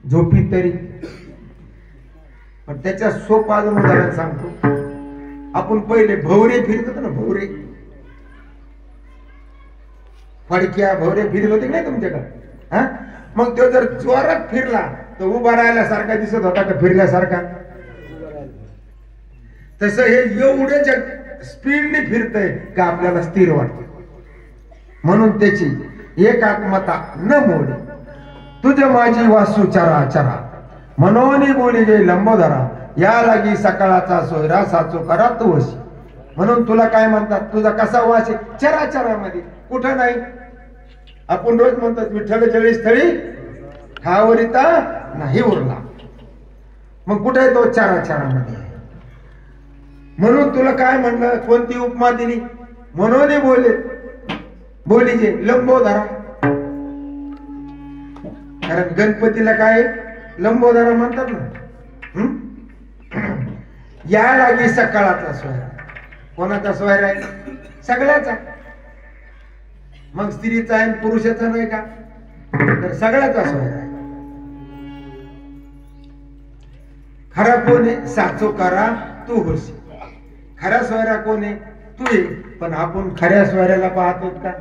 झोपीत तरी. पण त्याच्या सोपं अजून उदाहरण सांगतो. आपण पहिले भवरे फिरत होतो ना, भवरे फडक्या भवरे फिरत होते नाही तुमच्याकडे? हा, मग तो जर जोरात फिरला तर उभा राहिल्यासारखा दिसत होता का फिरल्यासारखा? तसं हे एवढ्या स्पीडने फिरतय का आपल्याला स्थिर वाटत. म्हणून त्याची एकात्मता न मोडे. तुझ माझी वासू चरा चरा मनोनी बोली गे लंबोदरा या लागी सकाळाचा सोयरा साचो करा तू अशी. म्हणून तुला काय म्हणतात, तुझा कसा वास आहे चराचरामध्ये, कुठं नाही. आपण रोज म्हणतात विठ्ठल जळी स्थळी ठावरिता नाही उरला. मग कुठे आहे तो? चराचरामध्ये. म्हणून तुला काय म्हणलं, कोणती उपमा दिली? मनोनी बोले बोली जे लंबोदरा. कारण गणपतीला काय लंबोदरा म्हणतात ना. या लागी सकाळाचा सोयरा. कोणाचा सोयरा आहे? सगळ्याचा. मग स्त्रीचा आहे पुरुषाचा नाही का? तर सगळ्याचा सोयरा आहे. खरा कोण आहे? साचो करा तू होशी. खरा सोयरा कोण आहे? तू आहे. पण आपण खऱ्या सोयऱ्याला पाहतो का?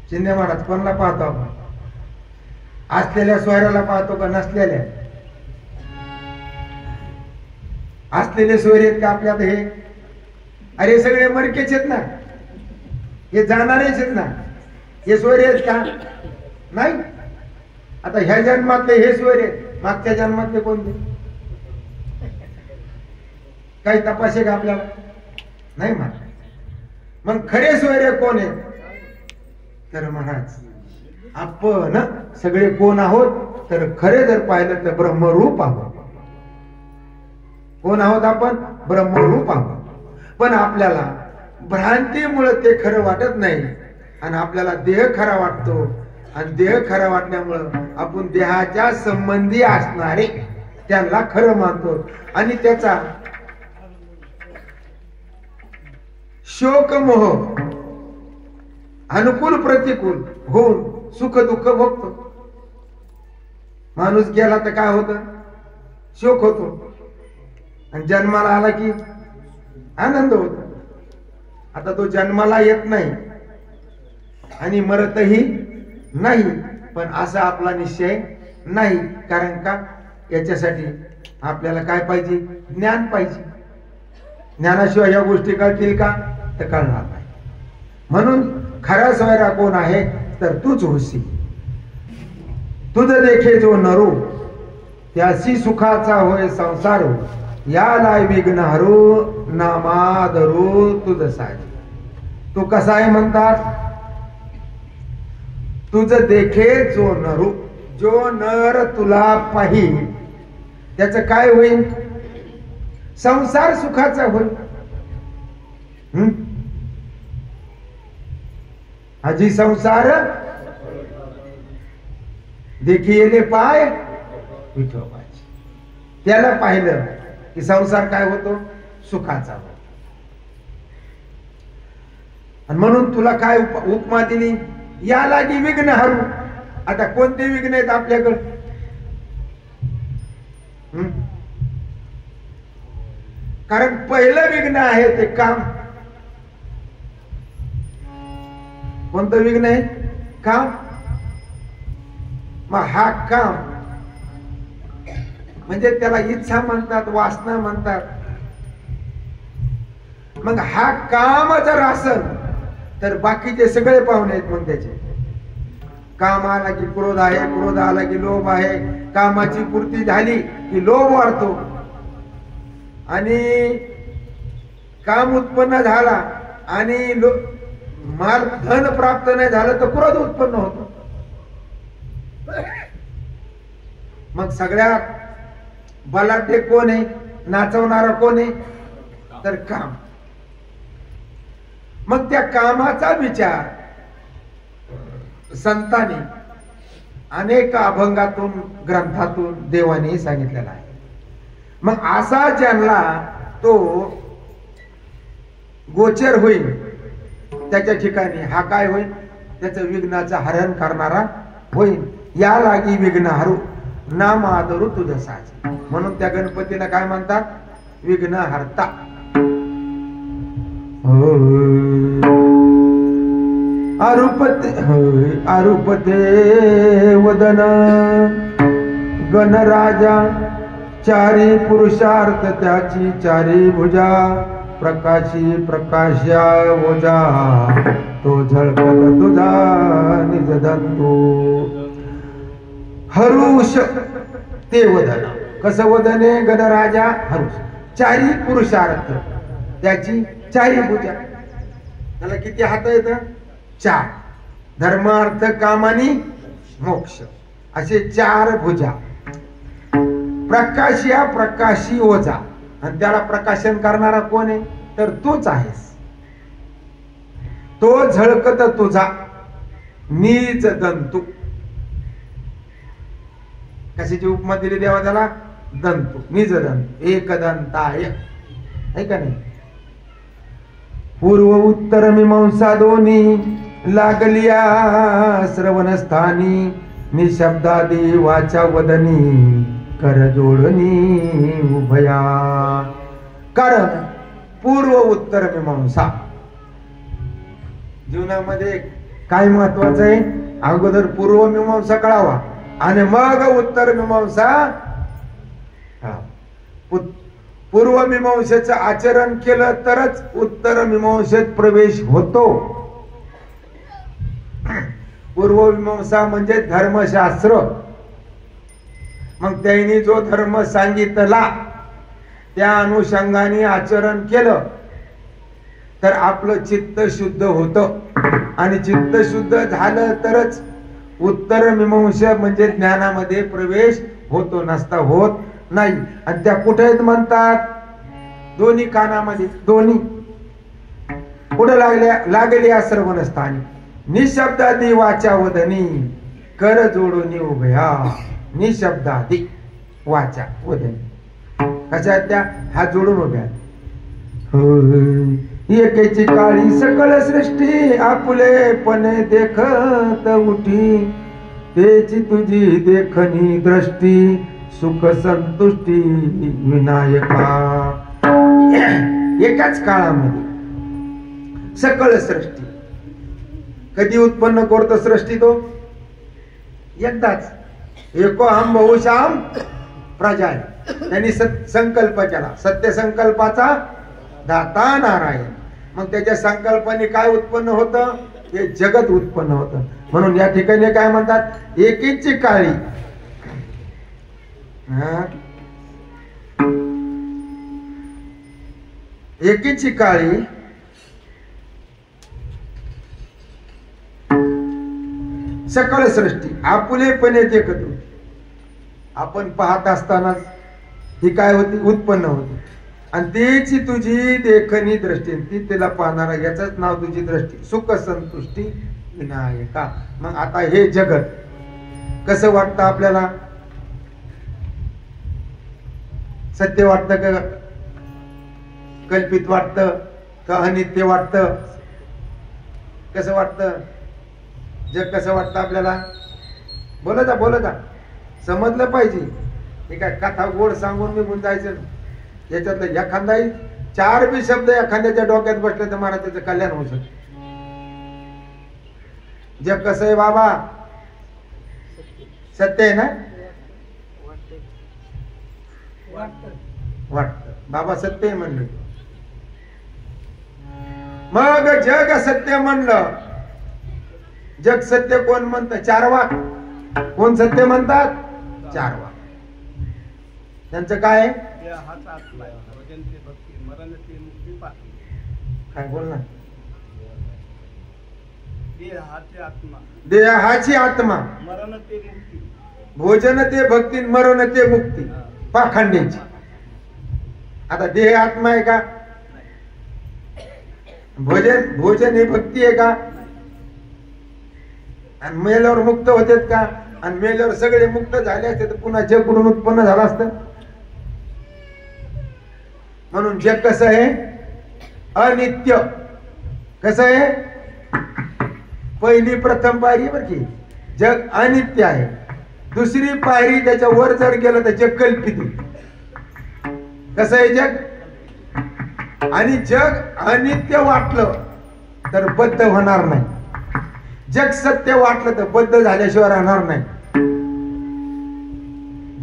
शिंदे महाराज कोणला पाहतो आपण? असलेल्या सोयऱ्याला पाहतो का नसलेल्या? असलेले सोयरे आहेत का आपल्यात हे? अरे सगळे मरकेच आहेत ना, हे जाणारेच आहेत ना. हे सोयरे आहेत का? नाही. आता ह्या जन्मातले हे सोयरे, मागच्या जन्मातले कोणते? काही तपासे का आपल्याला? नाही मार. मग खरे सोयरे कोण आहेत? तर महाराज आपण सगळे कोण आहोत? तर खरे जर पाहिलं तर ब्रह्मरूप आहोत. कोण आहोत आपण? ब्रह्मरूप आहोत. पण आपल्याला भ्रांतीमुळे ते खरं वाटत नाही आणि आपल्याला देह खरा वाटतो. आणि देह खरा वाटल्यामुळं आपण देहाच्या संबंधी असणारे त्यांना खरं मानतो. आणि त्याचा शोक मोह अनुकूल प्रतिकूल होऊन सुख दुःख भोगतो. माणूस गेला तर काय होतं? शोक होतो. आणि जन्माला आला की आनंद होतो. आता तो जन्माला येत नाही आणि मरतही नाही, पण असा आपला निश्चय नाही. कारण का? याच्यासाठी आपल्याला काय पाहिजे? ज्ञान पाहिजे. ज्ञानाशिवाय या गोष्टी कळतील का? तर कळणार नाही. म्हणून खरा सोयरा कोण आहे? तर तूच होशी. तुझ देखे जो नरो त्यासी सुखाचा होय संसार. याला विघ्न हरो नामादरो तुझ साजी. तू कसा आहे म्हणतात? तुझ देखे जो नरो, जो नर तुला पाहिल त्याच काय होईल? संसार सुखाचा होईल. आजी संसार देखिले पाय विठोबाची. त्याला पाहिलं की संसार काय होतो? सुखाचा होतो. आणि म्हणून तुला काय उपमा दिली? या लागी विघ्न हरू. आता कोणते विघ्न आहेत आपल्याकडे? कारण पहिलं विघ्न आहे ते काम. कोणतं विघ्न आहे? काम. मग हा काम म्हणजे त्याला इच्छा म्हणतात, वासना म्हणतात. मग हा काम जर असेल तर बाकीचे सगळे पाहुणे आहेत. मग त्याचे काम आला की क्रोध आहे, क्रोध आला की लोभ आहे. कामाची पूर्ती झाली की लोभ वाढतो. आणि काम उत्पन्न झाला आणि माल धन प्राप्त नाही झालं तर क्रोध उत्पन्न होतो. मग सगळ्यात बलाढ्य कोण आहे? नाचवणारा कोण आहे? तर काम. मग त्या कामाचा विचार संतांनी अनेक अभंगातून ग्रंथातून देवाने सांगितलेला आहे. मग असा ज्यांना तो गोचर होईल त्याच्या ठिकाणी हा काय होईल? त्याचं विघ्नाचं हरण करणारा होईल. या लागी विघ्न हरू नाम आदरू तुझ साज. म्हणून त्या गणपतीला काय म्हणतात? विघ्न हरता. अरुपते वदन गणराजा चारी पुरुषार्थ त्याची चारी भुजा. प्रकाशी प्रकाश्या ओजा तो झळकत तुझा निज दंतो. हरुष ते वदन. कसं वदने? गणराजा हरुष. चारी पुरुषार्थ त्याची चारी भुजा. त्याला किती हात आहेत? 4. धर्म अर्थ काम आणि मोक्ष असे 4 भुजा. प्रकाशिया प्रकाशी ओझा. आणि त्याला प्रकाशन करणारा कोण आहे? तर तूच आहेस. तो झळकत तुझा नीच दंतू. कशाची उपमा दिली देवा त्याला? दंतू, निज दंतू, एकदंताय. आहे का नाही? पूर्व उत्तर मीमांसा दोन्ही लागलिया श्रवणस्थानी. निशब्दादी वाचा वदनी कर जोडणी उभया. कारण पूर्व उत्तर मीमांसा जीवनामध्ये काय महत्वाचं आहे? अगोदर पूर्व मीमांसा कळावा आणि मग उत्तर मीमांसा. पूर्व मीमांसेचं आचरण केलं तरच उत्तर मीमांसेत प्रवेश होतो. पूर्व मीमांसा म्हणजे धर्मशास्त्र. मग त्यांनी जो धर्म सांगितला त्या अनुषंगाने आचरण केलं तर आपलं चित्त शुद्ध होतं. आणि चित्त शुद्ध झालं तरच उत्तर मीमांसा म्हणजे ज्ञानामध्ये प्रवेश होतो, नसता होत नाही. आणि त्या कुठे आहेत म्हणतात? दोन्ही कानामध्ये. दोन्ही कुठे लागल्या श्रवणस्थानी. निशब्दादी वाचा वदनी कर जोडून उभया. निशब्दादी वाचा वदनी कशा त्या? हात जोडून उभ्या. एकेची काळी सकळ सृष्टी आपुलेपणे देखत उठी. तेची तुझी देखणी दृष्टी सुख संतुष्टी विनायका. एकाच काळामध्ये सकळ सृष्टी. कधी उत्पन्न करतो सृष्टी? तो एकदाच. एको हम बहुशाम प्रजा. त्यांनी संकल्प केला. सत्य संकल्पाचा दाता नारायण. मग त्याच्या संकल्पाने काय उत्पन्न होतं? हे जगत उत्पन्न होतं. म्हणून या ठिकाणी काय म्हणतात? एकीची काळी. एकीची काळी सकळ सृष्टी आपुलेपणे देखत होती. आपण पाहत असताना ही काय होती? उत्पन्न होती. आणि त्याची तुझी देखणी दृष्टी. ती तिला पाहणारा याचंच नाव तुझी दृष्टी. सुख संतुष्टी विनायका. मग आता हे जगत कसं वाटतं आपल्याला? सत्य वाटतं का कल्पित वाटतं का अनित्य वाटतं? कसं वाटतं जग? कसं वाटतं आपल्याला? बोलता बोलता समजलं पाहिजे. हे काय कथा गोड सांगून निघून जायचं? याच्यातलं एखादा 4 बी शब्द एखाद्याच्या डोक्यात बसले तर मला त्याचं कल्याण होऊ शकत. जग कसं आहे बाबा? सत्य आहे ना? वाटत बाबा सत्य आहे म्हणलं. मग जग सत्य म्हणलं. जग सत्य कोण म्हणतं? 4 वाक. कोण सत्य म्हणतात? 4 वाक. त्यांचं काय? काय बोलणार? देहाची आत्मा, भोजन ते भक्ती, मरण ते मुक्ती. पाखंड्याची. आता देह आत्मा आहे का? भोजन ही भक्ती आहे का? आणि मेल्यावर मुक्त होतात का? आणि मेल्यावर सगळे मुक्त झाले असते तर पुन्हा जग कुठून उत्पन्न झालं असतं? म्हणून जग कसं आहे? अनित्य. कसं आहे? पहिली प्रथम पायरी बर की जग अनित्य आहे. दुसरी पायरी त्याच्या वर जर गेलं तर जग कल्पित आहे. कसं आहे जग? आणि जग अनित्य वाटलं तर बद्ध होणार नाही. जग सत्य वाटलं तर बद्ध झाल्याशिवाय राहणार नाही.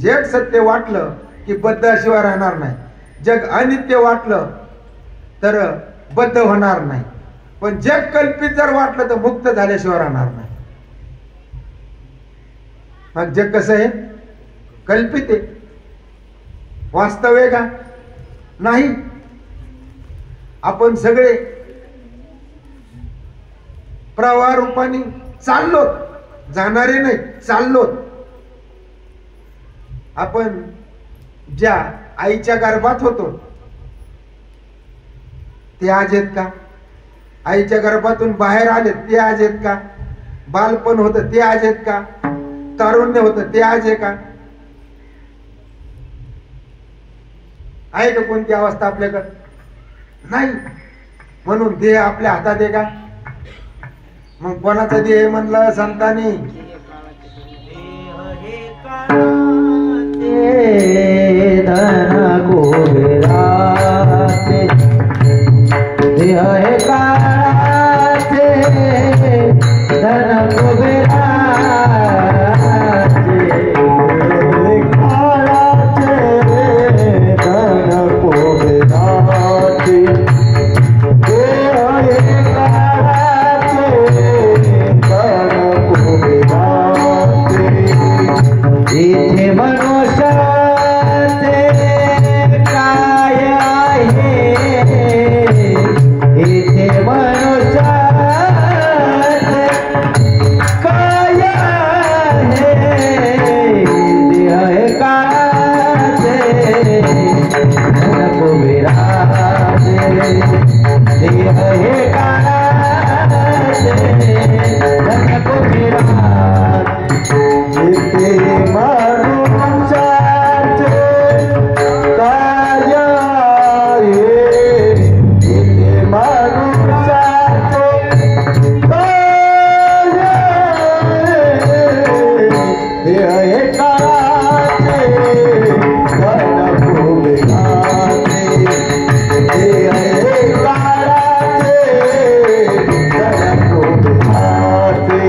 जग सत्य वाटलं की बद्धाशिवाय राहणार नाही. जग अनित्य वाटलं तर बद्ध होणार नाही. पण जग कल्पित जर वाटलं तर मुक्त झाल्याशिवाय राहणार नाही. मग जग कसं आहे? कल्पित आहे. वास्तव आहे का? नाही. आपण सगळे प्रवाह रूपाने चाललोत, जाणारे नाही, चाललोत. आपण ज्या आईच्या गर्भात होतो ते आज आहेत का? आईच्या गर्भातून बाहेर आले ते आज आहेत का? बालपण होतं ते आज आहेत का? तारुण्य होतं ते आज आहे का? आहे का कोणती अवस्था आपल्याकडे? नाही. म्हणून देह आपल्या हातात आहे का? मग कोणाचा देह म्हणलं संतांनी? धन कुबेराचे देह हे काळाचे, धन कुबेराचे काळाचे, धन कुबेराचे देह हे काळाचे, धन कुबेराचे. इथे मनुष्याचे काय आहे? इथे मनुष्याचे काय आहे? देह हे काळाचे, धन कुबेराचे देह हे काळाचे, धन कुबेराचे. इथे मनुष्याचे काय आहे? इथे मनुष्याचे काय आहे? देह हे काळाचे, धन कुबेराचे देह हे काळाचे, धन कुबेराचे.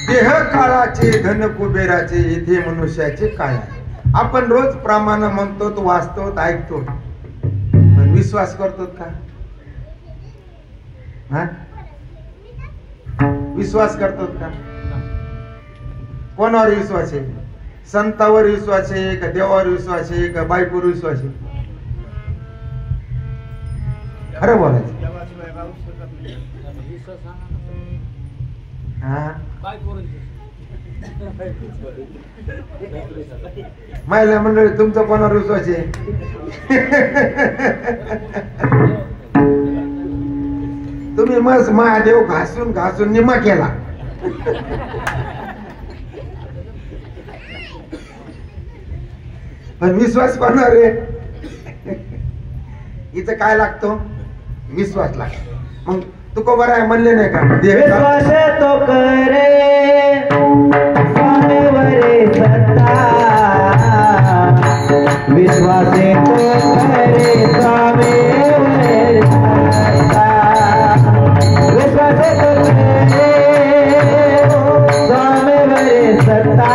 देह काळाचे, धन कुबेराचे, इथे मनुष्याचे काय आहे? आपण रोज प्रमाण म्हणतो, वाचतो, ऐकतो, पण विश्वास करतो का? हा? विश्वास करतो का? कोणावर विश्वास आहे? संतावर विश्वास आहे का? देवावर विश्वास आहे का? बायकोवर विश्वास आहे? खरं बोलायचं. हा, महिला मंडळी तुमचा कोणावर विश्वास आहे? तुम्ही मस्त महादेव घासून घासून निमा केला. पण विश्वास कोणावर आहे? इथं काय लागतो? विश्वास लागतो. मग तुको बरं आहे म्हणले नाही का? विश्वास तो करे स्वामीवरे सत्ता, विश्वास तो करे स्वामीवरे सत्ता, विश्वास तो करे स्वामीवरे सत्ता,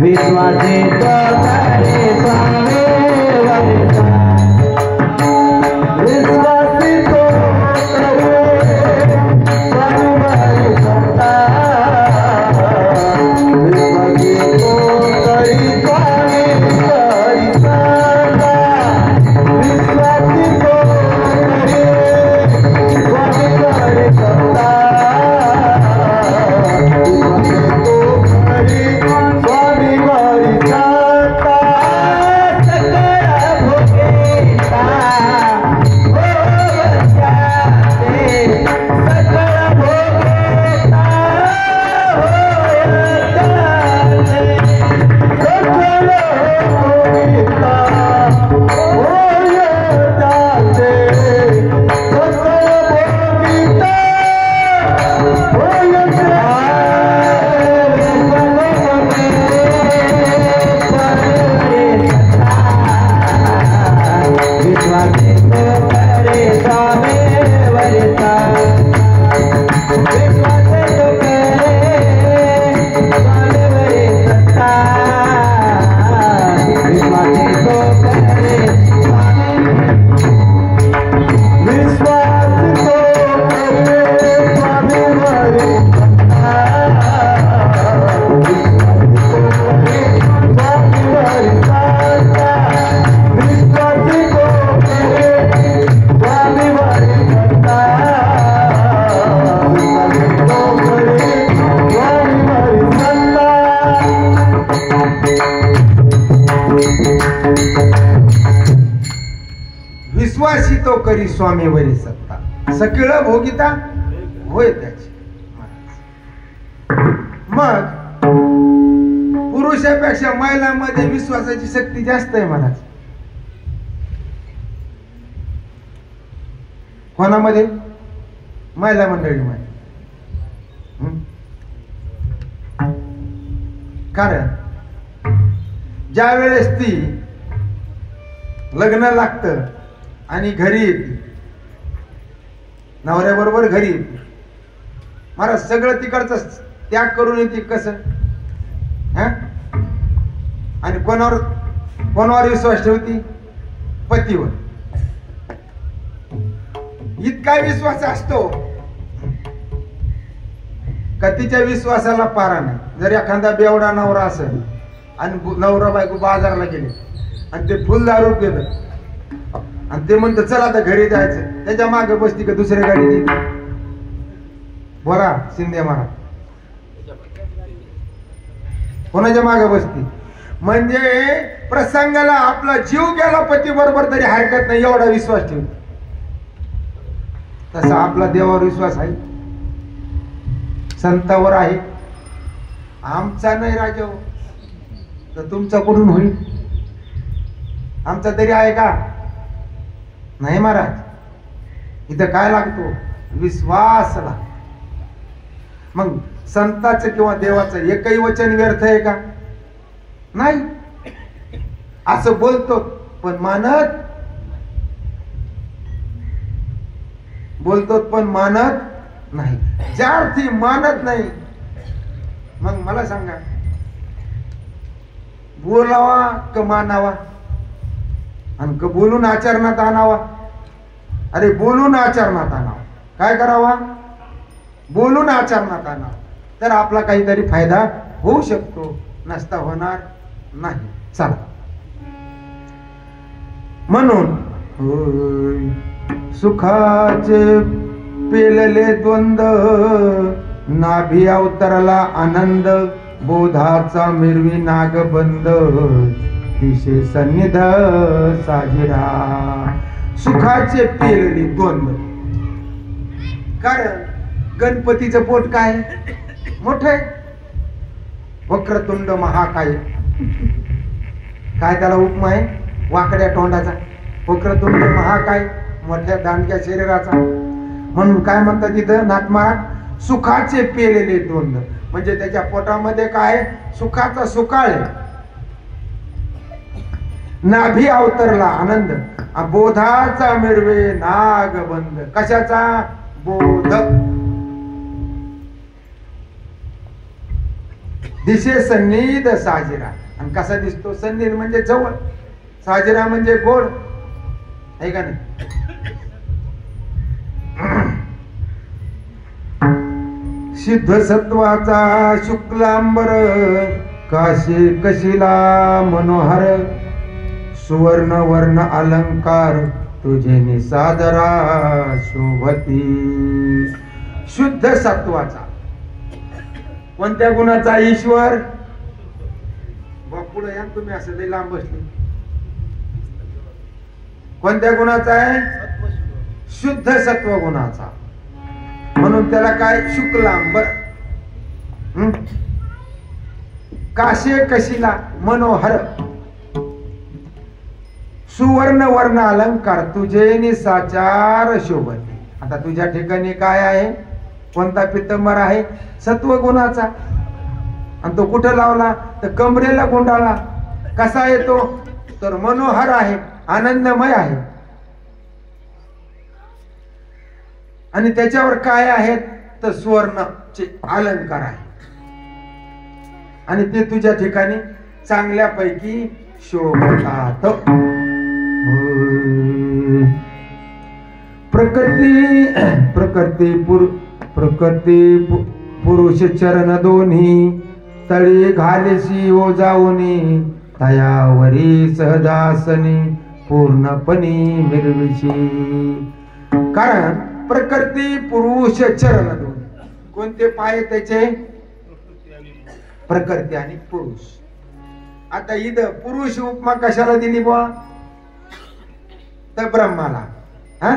विश्वास तो करे स्वामीवरे सत्ता. विश्वास तो करे स्वामीवरे करी स्वामीवरी सत्ता सकिळ भोगिता होय त्याची. मग पुरुषापेक्षा महिलांमध्ये विश्वासाची शक्ती जास्त आहे महाराज. कोणामध्ये? महिला मंडळीमध्ये. कारण ज्या वेळेस ती लग्न लागतं आणि घरी येते, नवऱ्याबरोबर घरी येते, महाराज सगळं तिकडचं त्याग करून येते. कसं? आणि कोणावर विश्वास ठेवती? पतीवर. इतका विश्वास असतो का तिच्या विश्वासाला पारा नाही. जर एखादा बेवडा नवरा असेल आणि नवरा बायको बाजारला गेले आणि ते फुल दारू पिलं आणि ते म्हणतं चला आता घरी जायचं, त्याच्या मागे बसती का दुसऱ्या गाडी देते? बोला शिंदे महाराज, कोणाच्या मागे बसती? म्हणजे प्रसंगाला आपला जीव गेला पती बरोबर तरी हरकत नाही एवढा विश्वास ठेवतो. तसा आपला देवावर विश्वास आहे, संतावर आहे. आमचा नाही राजा तर तुमचा कुठून होईल? आमचा तरी आहे का? नाही महाराज. इथं काय लागतो? विश्वास लागतो. मग संताचं किंवा देवाचं एकही वचन व्यर्थ आहे का? नाही. असं बोलतो पण मानत, बोलतो पण मानत नाही. ज्या अर्थी मानत नाही, मग मला सांगा बोलावा का मानावा आणि का बोलून आचरणात आणावा? अरे बोलून आचरणात आणावा. काय करावा? बोलून आचरणात आणावा. तर आपला काहीतरी फायदा होऊ शकतो, नसता होणार नाही. चला, म्हणून सुखाचे पेलले द्वंद्व, नाभी अवतरला आनंद, बोधाचा मिरवी नागबंद, दिशे सन्निध साजिरा. सुखाचे पेलले द्वंद्व. कारण गणपतीचं पोट काय मोठ आहे, वक्रतुंड महाकाय. काय त्याला उपमा आहे? वाकड्या तोंडाचा. वक्रतुंड महाकाय, मोठ्या दांडक्या शरीराचा. म्हणून काय म्हणतात तिथं नाथमाळात? सुखाचे पेलेले द्वंद्व. म्हणजे त्याच्या पोटामध्ये काय? सुखाचा सुकाळ आहे. नाभी अवतरला आनंद, बोधाचा मिरवे नागबंद. कशाचा? बोध. दिशे सन्निध साजिरा. आणि कसा दिसतो? सन्निध म्हणजे जवळ, साजिरा म्हणजे गोड आहे का नाही? सिद्ध सत्वाचा शुक्लांबर, काशी कशिला मनोहर, सुवर्ण वर्ण अलंकार, तुझे निसादरा शोभती. शुद्ध सत्वाचा. कोणत्या गुणाचा? ईश्वर. पुढे या तुम्ही, असं लई लांब बसले. कोणत्या गुणाचा आहे? शुद्ध सत्व गुणाचा. म्हणून त्याला काय? शुक्लांबर. काशे कशिला मनोहर, सुवर्ण वर्ण अलंकार, तुझे निसाचार शोभते. आता तुझ्या ठिकाणी काय आहे? कोणता पित्तंबर आहे? सत्व गुणाचा. आणि तो कुठं लावला? तर कमरेला गुंडाळा. कसा येतो? तर मनोहर आहे, आनंदमय आहे. आणि त्याच्यावर काय आहेत? तर सुवर्णाचे अलंकार आहे. आणि ते तुझ्या ठिकाणी चांगल्यापैकी शोभतात. प्रकृती पुरुष चरण दोन्ही, तळी घालेशी ओजावणी, तयावरी सहजासनी, पूर्णपणे मिरविशी. कारण प्रकृती पुरुष चरण दोन्ही. कोणते पाय त्याचे? प्रकृती आणि पुरुष. आता इथं पुरुष उपमा कशाला दिली बुवा? तर ब्रह्माला. हा,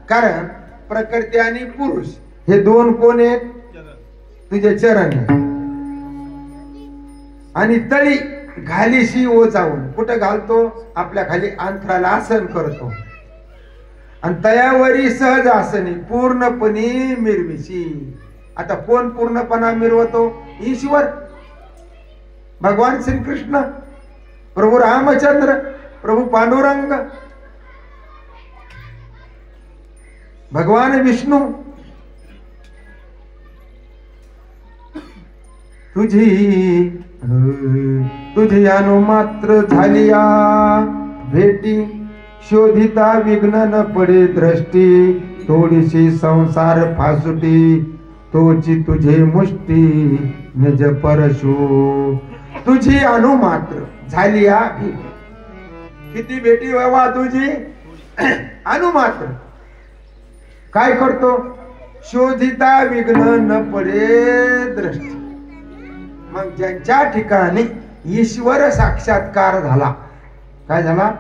कारण प्रकृती आणि पुरुष हे दोन कोण आहेत? तुझे चरण आहे. आणि तळी घालीशी ओचावून कुठं घालतो? आपल्या खाली अंतराला आसन करतो. आणि तयावरी सहज आसनी पूर्णपणे मिरविशी. आता कोण पूर्णपणा मिरवतो? ईश्वर, भगवान श्रीकृष्ण, प्रभू रामचंद्र, प्रभू पांडुरंग, भगवान विष्णू. तुझी अनुमात्र झालिया भेटी शोधिता विघ्न न पडे दृष्टी थोडीशी संसार फासुटी तोची तुझे मुष्टी निज परशु. तुझी अनुमात्र झालिया भेटी. किती भेटी बाबा तुझी? अनुमात्र. काय करतो? शोधिता विघ्न न पडे दृष्टी. मग ज्यांच्या ठिकाणी ईश्वर साक्षात्कार झाला, काय झाला?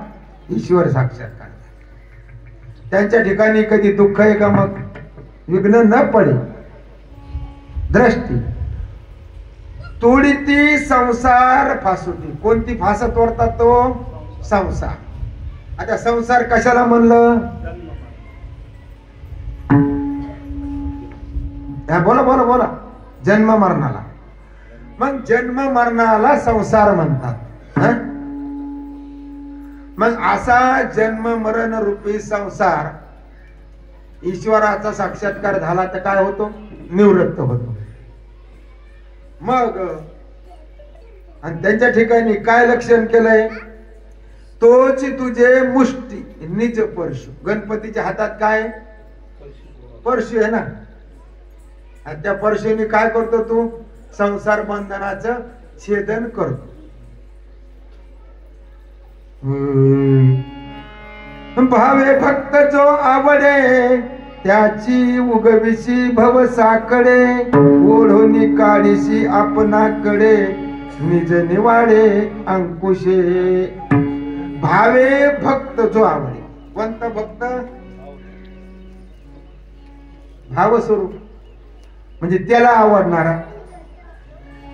ईश्वर साक्षात्कार झाला. त्यांच्या ठिकाणी कधी दुःख आहे का? मग विघ्न न पडे दृष्टी तोडी ती संसार फासुटी. कोणती फास तोडतात? तो संसार. आता संसार कशाला म्हणलं? बोला बोला बोला. जन्म मरणाला. मग जन्म मरणाला संसार म्हणतात. मग असा जन्म मरण रूपी संसार ईश्वराचा साक्षात्कार झाला तर काय होतो? निवृत्त होतो. मग आणि त्यांच्या ठिकाणी काय लक्षण केलंय? तोच तुझे मुष्टी निज परशु. गणपतीच्या हातात काय? परशु आहे ना. आणि त्या परशुने काय करतो? तू संसार बंधनाचं छेदन करतो. भावे भक्त जो आवडे त्याची उगविशी भव साकडे ओढोनी काढीशी आपणाकडे निज निवाडे अंकुशे. भावे भक्त जो आवडे. कोणता भक्त? भावस्वरूप म्हणजे त्याला आवडणारा.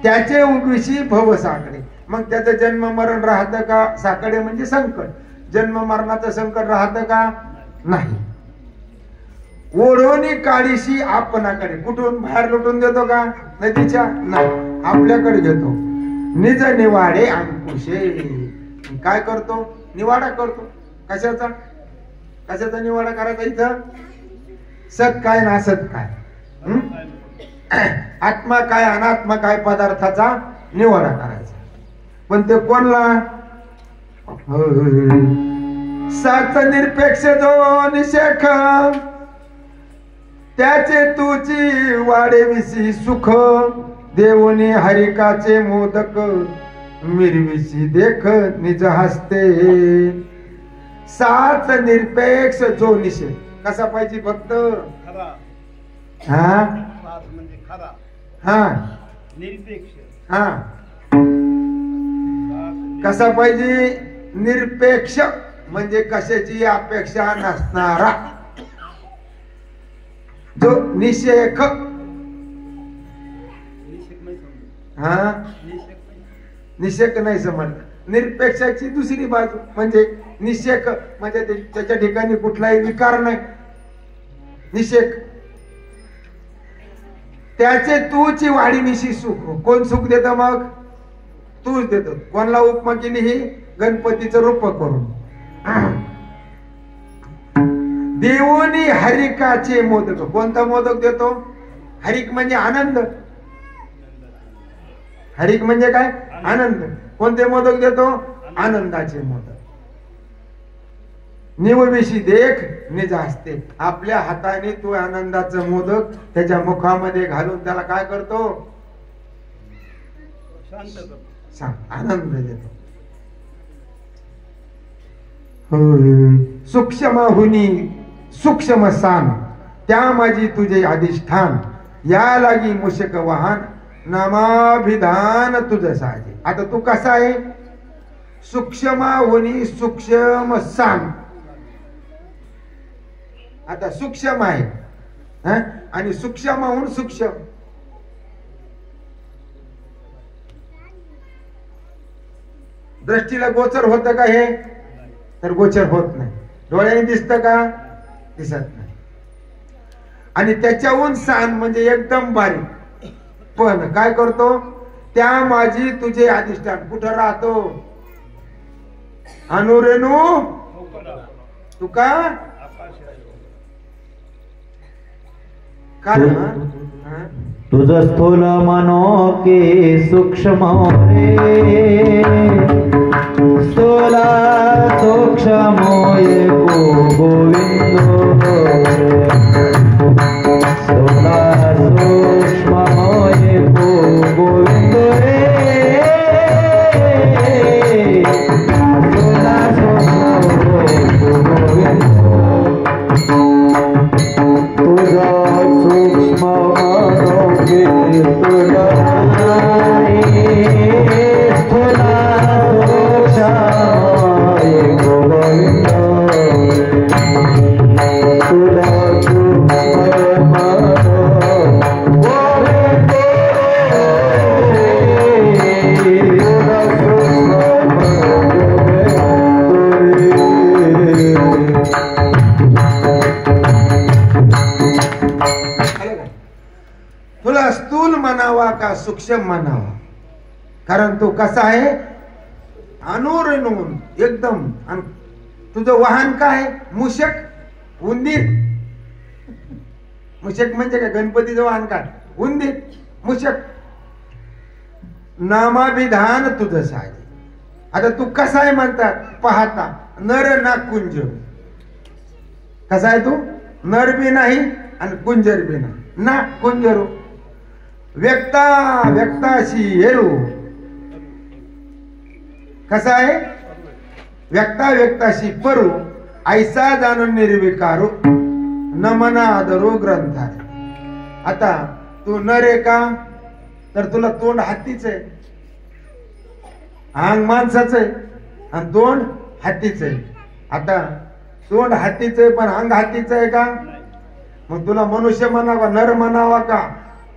त्याचे उगविशी भव साकडे. मग त्याचं जन्म मरण राहतं का? साकडे म्हणजे संकट. जन्म मरणाचं संकट राहतं का? नाही. ओढोनी काळीशी आपणाकडे. कुठून? बाहेर लुटून देतो का? नदीच्या? नाही, आपल्याकडे घेतो. निज निवाडे अंकुशे. काय करतो? निवाडा करतो. कशाचा? कशाचा निवाडा करायचा इथं? सत काय ना असत काय, आत्मा काय अनात्मा काय पदार्थाचा निवाडा करायचा. पण ते कोणला? साच निरपेक्ष जो निषेख त्याचे तुझी वाढेविसी सुख देवनी हरिकाचे मोदक मिरविसी देख निज हस्ते. साच निरपेक्ष जो निषेध. कसा पाहिजे भक्त? हा हा निरपेक्ष. हा कसा पाहिजे? निरपेक्ष म्हणजे कशाची अपेक्षा नसणारा. जो निषेक. हा निषेक नाही समजलं. निरपेक्षाची दुसरी बाजू म्हणजे निषेक म्हणजे त्याच्या ठिकाणी कुठलाही विकार नाही. निषेक. त्याचे तूची वाढीविषयी सुख. कोण सुख देत? मग तूच देतो. कोणला उपमा केली? ही गणपतीचं रूप करून. देवोनी हरिकाचे मोदक. कोणता मोदक देतो? हरिक म्हणजे आनंद. हरिक म्हणजे काय? आनंद. कोणते मोदक देतो? आनंदाचे मोदक. निवविषयी देख निज हस्ते. आपल्या हाताने तो आनंदाचं मोदक त्याच्या मुखामध्ये घालून त्याला काय करतो? शांत करतो. आनंद देतो. सूक्ष्म हुनी सूक्ष्म सान त्या माझी तुझे अधिष्ठान या लागी मुशक वाहन नामाभिधान तुझ साजे. आता तू कसा आहे? सूक्ष्म हुनी सूक्ष्म सान. आता सूक्ष्म आहे आणि सूक्ष्महून सूक्ष्म. दृष्टीला गोचर होतं का हे? तर गोचर होत नाही. डोळ्याने दिसतं का? दिसत नाही. आणि त्याच्याहून सान म्हणजे एकदम बारीक. पण काय करतो? त्या माझी तुझे अधिष्ठान कुठं राहतो? अनुरेणू तुका तुझ स्थूल मनो के सूक्ष्म रे, स्थूल सूक्ष्म एको गोविंद, स्थूल सूक्ष्म एको गोविंद रे, स्थूल सूक्ष्म गोविंद. तुझा सूक्ष्म आरोग्य तुला तुला गोविंद, तुला सूक्ष्म तुला स्थूल म्हणावा का सूक्ष्म म्हणावा? कारण तो कसा आहे? अनुरेणून एकदम. तुझं वाहन काय? मूषक, उंदीर. मूषक म्हणजे काय? गणपतीचं वाहन काय? उंदीर, मूषक. नामाभिधान तुझं साजे. आता तू कसा आहे म्हणतात? पाहता नर ना कुंज. कसा आहे तू? नर बी नाही आणि कुंजर बी नाही. ना कुंजरू. व्यक्ता व्यक्ताशी हेरू. कसा आहे? व्यक्ता व्यक्ताशी परू, ऐसा जाणून निर्विकारू, न मना आदरो ग्रंथा. आता तू नर आहे का? तर तुला तोंड हातीच आहे, अंग माणसाच आहे आणि तोंड हातीच आहे. आता तोंड हातीच आहे पण अंग हातीच आहे का? मग तुला मनुष्य म्हणावा, नर म्हणावा का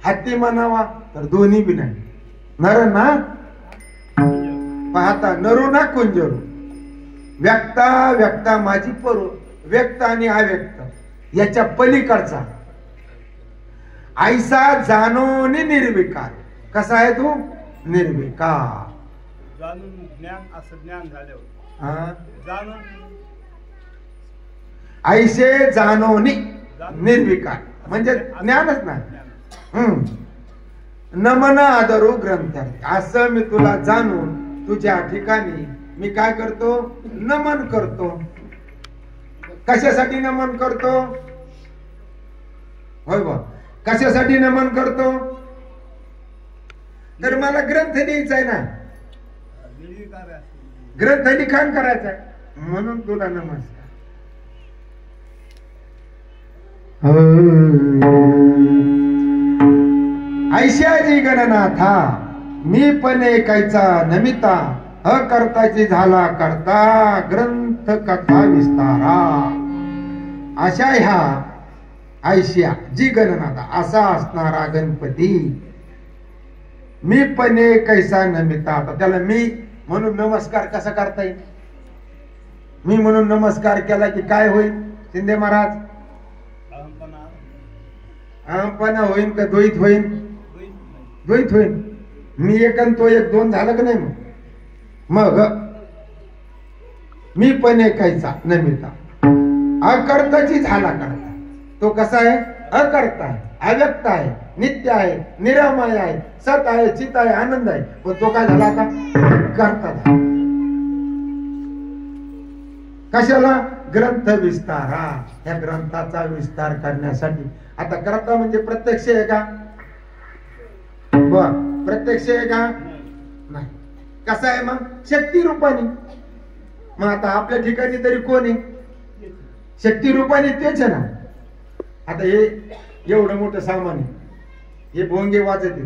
हाती म्हणावा? तर दोन्ही बी नाही. नर ना पाहता नरू ना कुंजरू. व्यक्ता व्यक्ता माझी परू. व्यक्त आणि अव्यक्त याच्या पलीकडचा. ऐसा जाणून निर्विकार. कसा आहे तू? निर्विकार. जाणून ज्ञान असं ज्ञान झाल्यावर ऐसे जाणोनी निर्विकार म्हणजे ज्ञानच नाही. नमन आदरू ग्रंथ. असं मी तुला जाणून तुझ्या ठिकाणी मी काय करतो? नमन करतो. कशासाठी नमन करतो? होय बा, कशासाठी नमन करतो? तर मला ग्रंथ लिहायचा आहे ना, ग्रंथ लिखाण करायचं आहे म्हणून तुला नमस्कार. ऐशाजी गणनाथा मी पण ऐकायचा नमिता, अकर्ताची झाला करता ग्रंथ कथा विस्तारा. अशा ह्या ऐशिया जी गणनाथा असा असणारा गणपती मी पण कैसा नमिता. आता त्याला मी म्हणून नमस्कार कसा करता येईल? मी म्हणून नमस्कार केला की काय होईल शिंदे महाराज? अहमपणा होईल का द्वैत होईल? द्वैत होईल. मी एक आणि तो एक दोन झालं का नाही? मग मी पण ऐकायचा नमिता, अकर्ताची झाला करता. तो कसा आहे? अकर्ता आहे, अव्यक्त आहे, नित्य आहे, निरामय आहे, सत आहे, चित आहे, आनंद आहे. पण तो काय झाला आता? करता झाला. कशाला? ग्रंथ विस्तारा. या ग्रंथाचा विस्तार करण्यासाठी. आता करता म्हणजे प्रत्यक्ष आहे का? बर, प्रत्यक्ष आहे का? नाही. कसा आहे मग? शक्ती रूपाने. मग आता आपल्या ठिकाणी तरी कोण आहे? शक्ती रूपाने तेच आहे ना. आता हे एवढं मोठं सामान आहे, हे भोंगे वाजत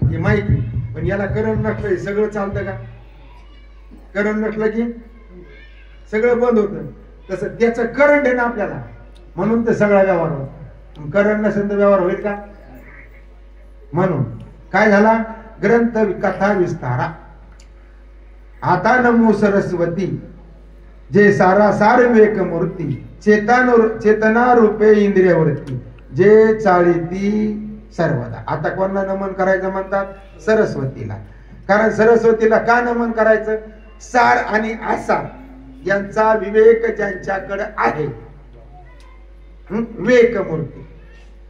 हे माहिती, पण याला करंट नसलं सगळं चालतं का? करंट नसलं की सगळं बंद होतं. तसं त्याचं करंट आहे ना आपल्याला, म्हणून ते सगळा व्यवहार होतो. करण नसेल तर व्यवहार होईल का? म्हणून काय झाला? ग्रंथ कथा विस्तारा. आता नमो सरस्वती जे सारासार विवेक मूर्ती चेतना रूपे इंद्रियवृत्ती जे चाळीती सर्वदा. आता कोणाला नमन करायचं म्हणतात? सरस्वतीला. कारण सरस्वतीला का नमन करायचं? सार आणि आसार यांचा विवेक ज्यांच्याकडे आहे. विवेक मूर्ती.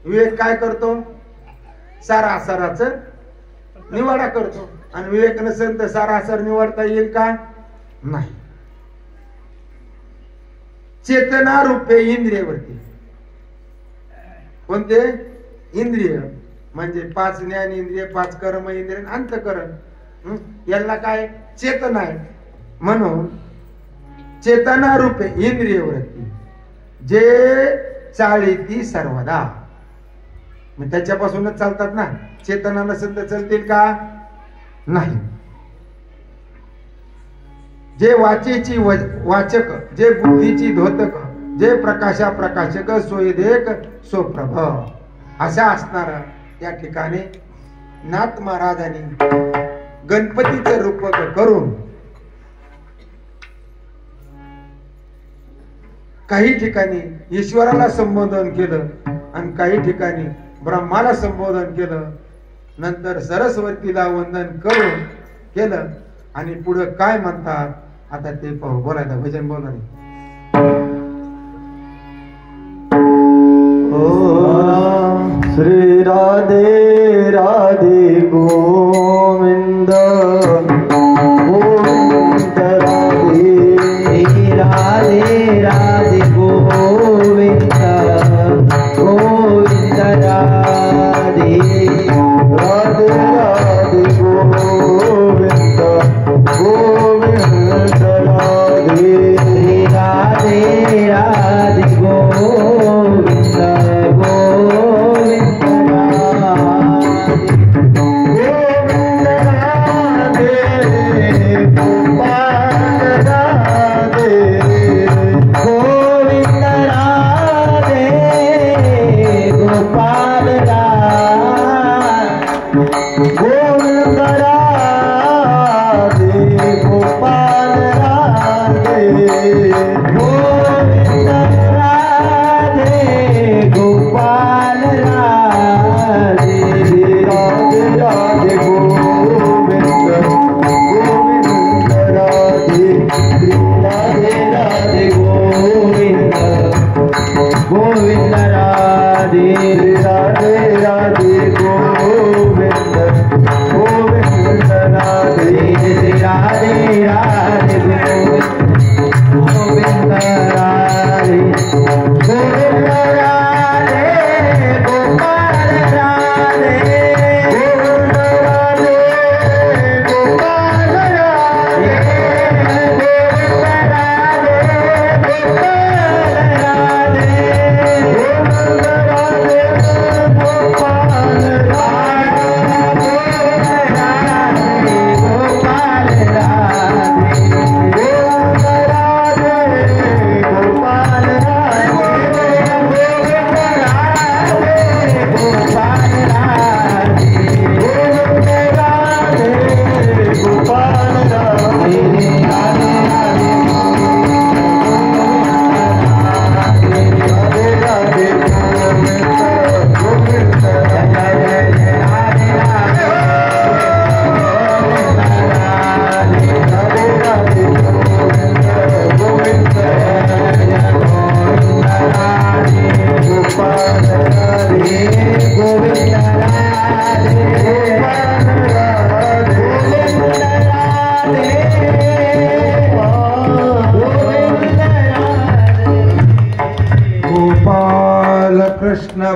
विवेक काय करतो? सार आसाराच निवाडा करतो. आणि विवेक नसेल तर सार आसार निवडता येईल का? नाही. चेतना रूपे इंद्रियवरती. कोणते? इंद्रिय म्हणजे 5 ज्ञान इंद्रिय, 5 कर्म इंद्रिय, अंतःकरण. याला काय? चेतना आहे. म्हणून चेतना रूपे इंद्रियवृत्ती जे चाळीती सर्वदा. मग त्याच्यापासूनच चालतात ना. चेतना नसेल तर चालतील का? नाही. जे वाचेची वाचक, जे बुद्धीची धोतक, जे प्रकाशा प्रकाशक, सोयदेक सोप्रभ अशा असणार या ठिकाणी नाथ महाराजांनी गणपतीचं रूपक करून काही ठिकाणी ईश्वराला संबोधन केलं आणि काही ठिकाणी ब्रह्माला संबोधन केलं. नंतर सरस्वतीला वंदन करून केलं. आणि पुढे काय म्हणतात आता ते पाहू. बोलायचं भजन बोला. श्री राधे राधे गोविंद गोविंद राधे. श्री राधे राधे गोविंद गोविंद राधे. राधे राधे गोविंद गोविंद राधे. श्री राधे राधे गोविंद गोविंद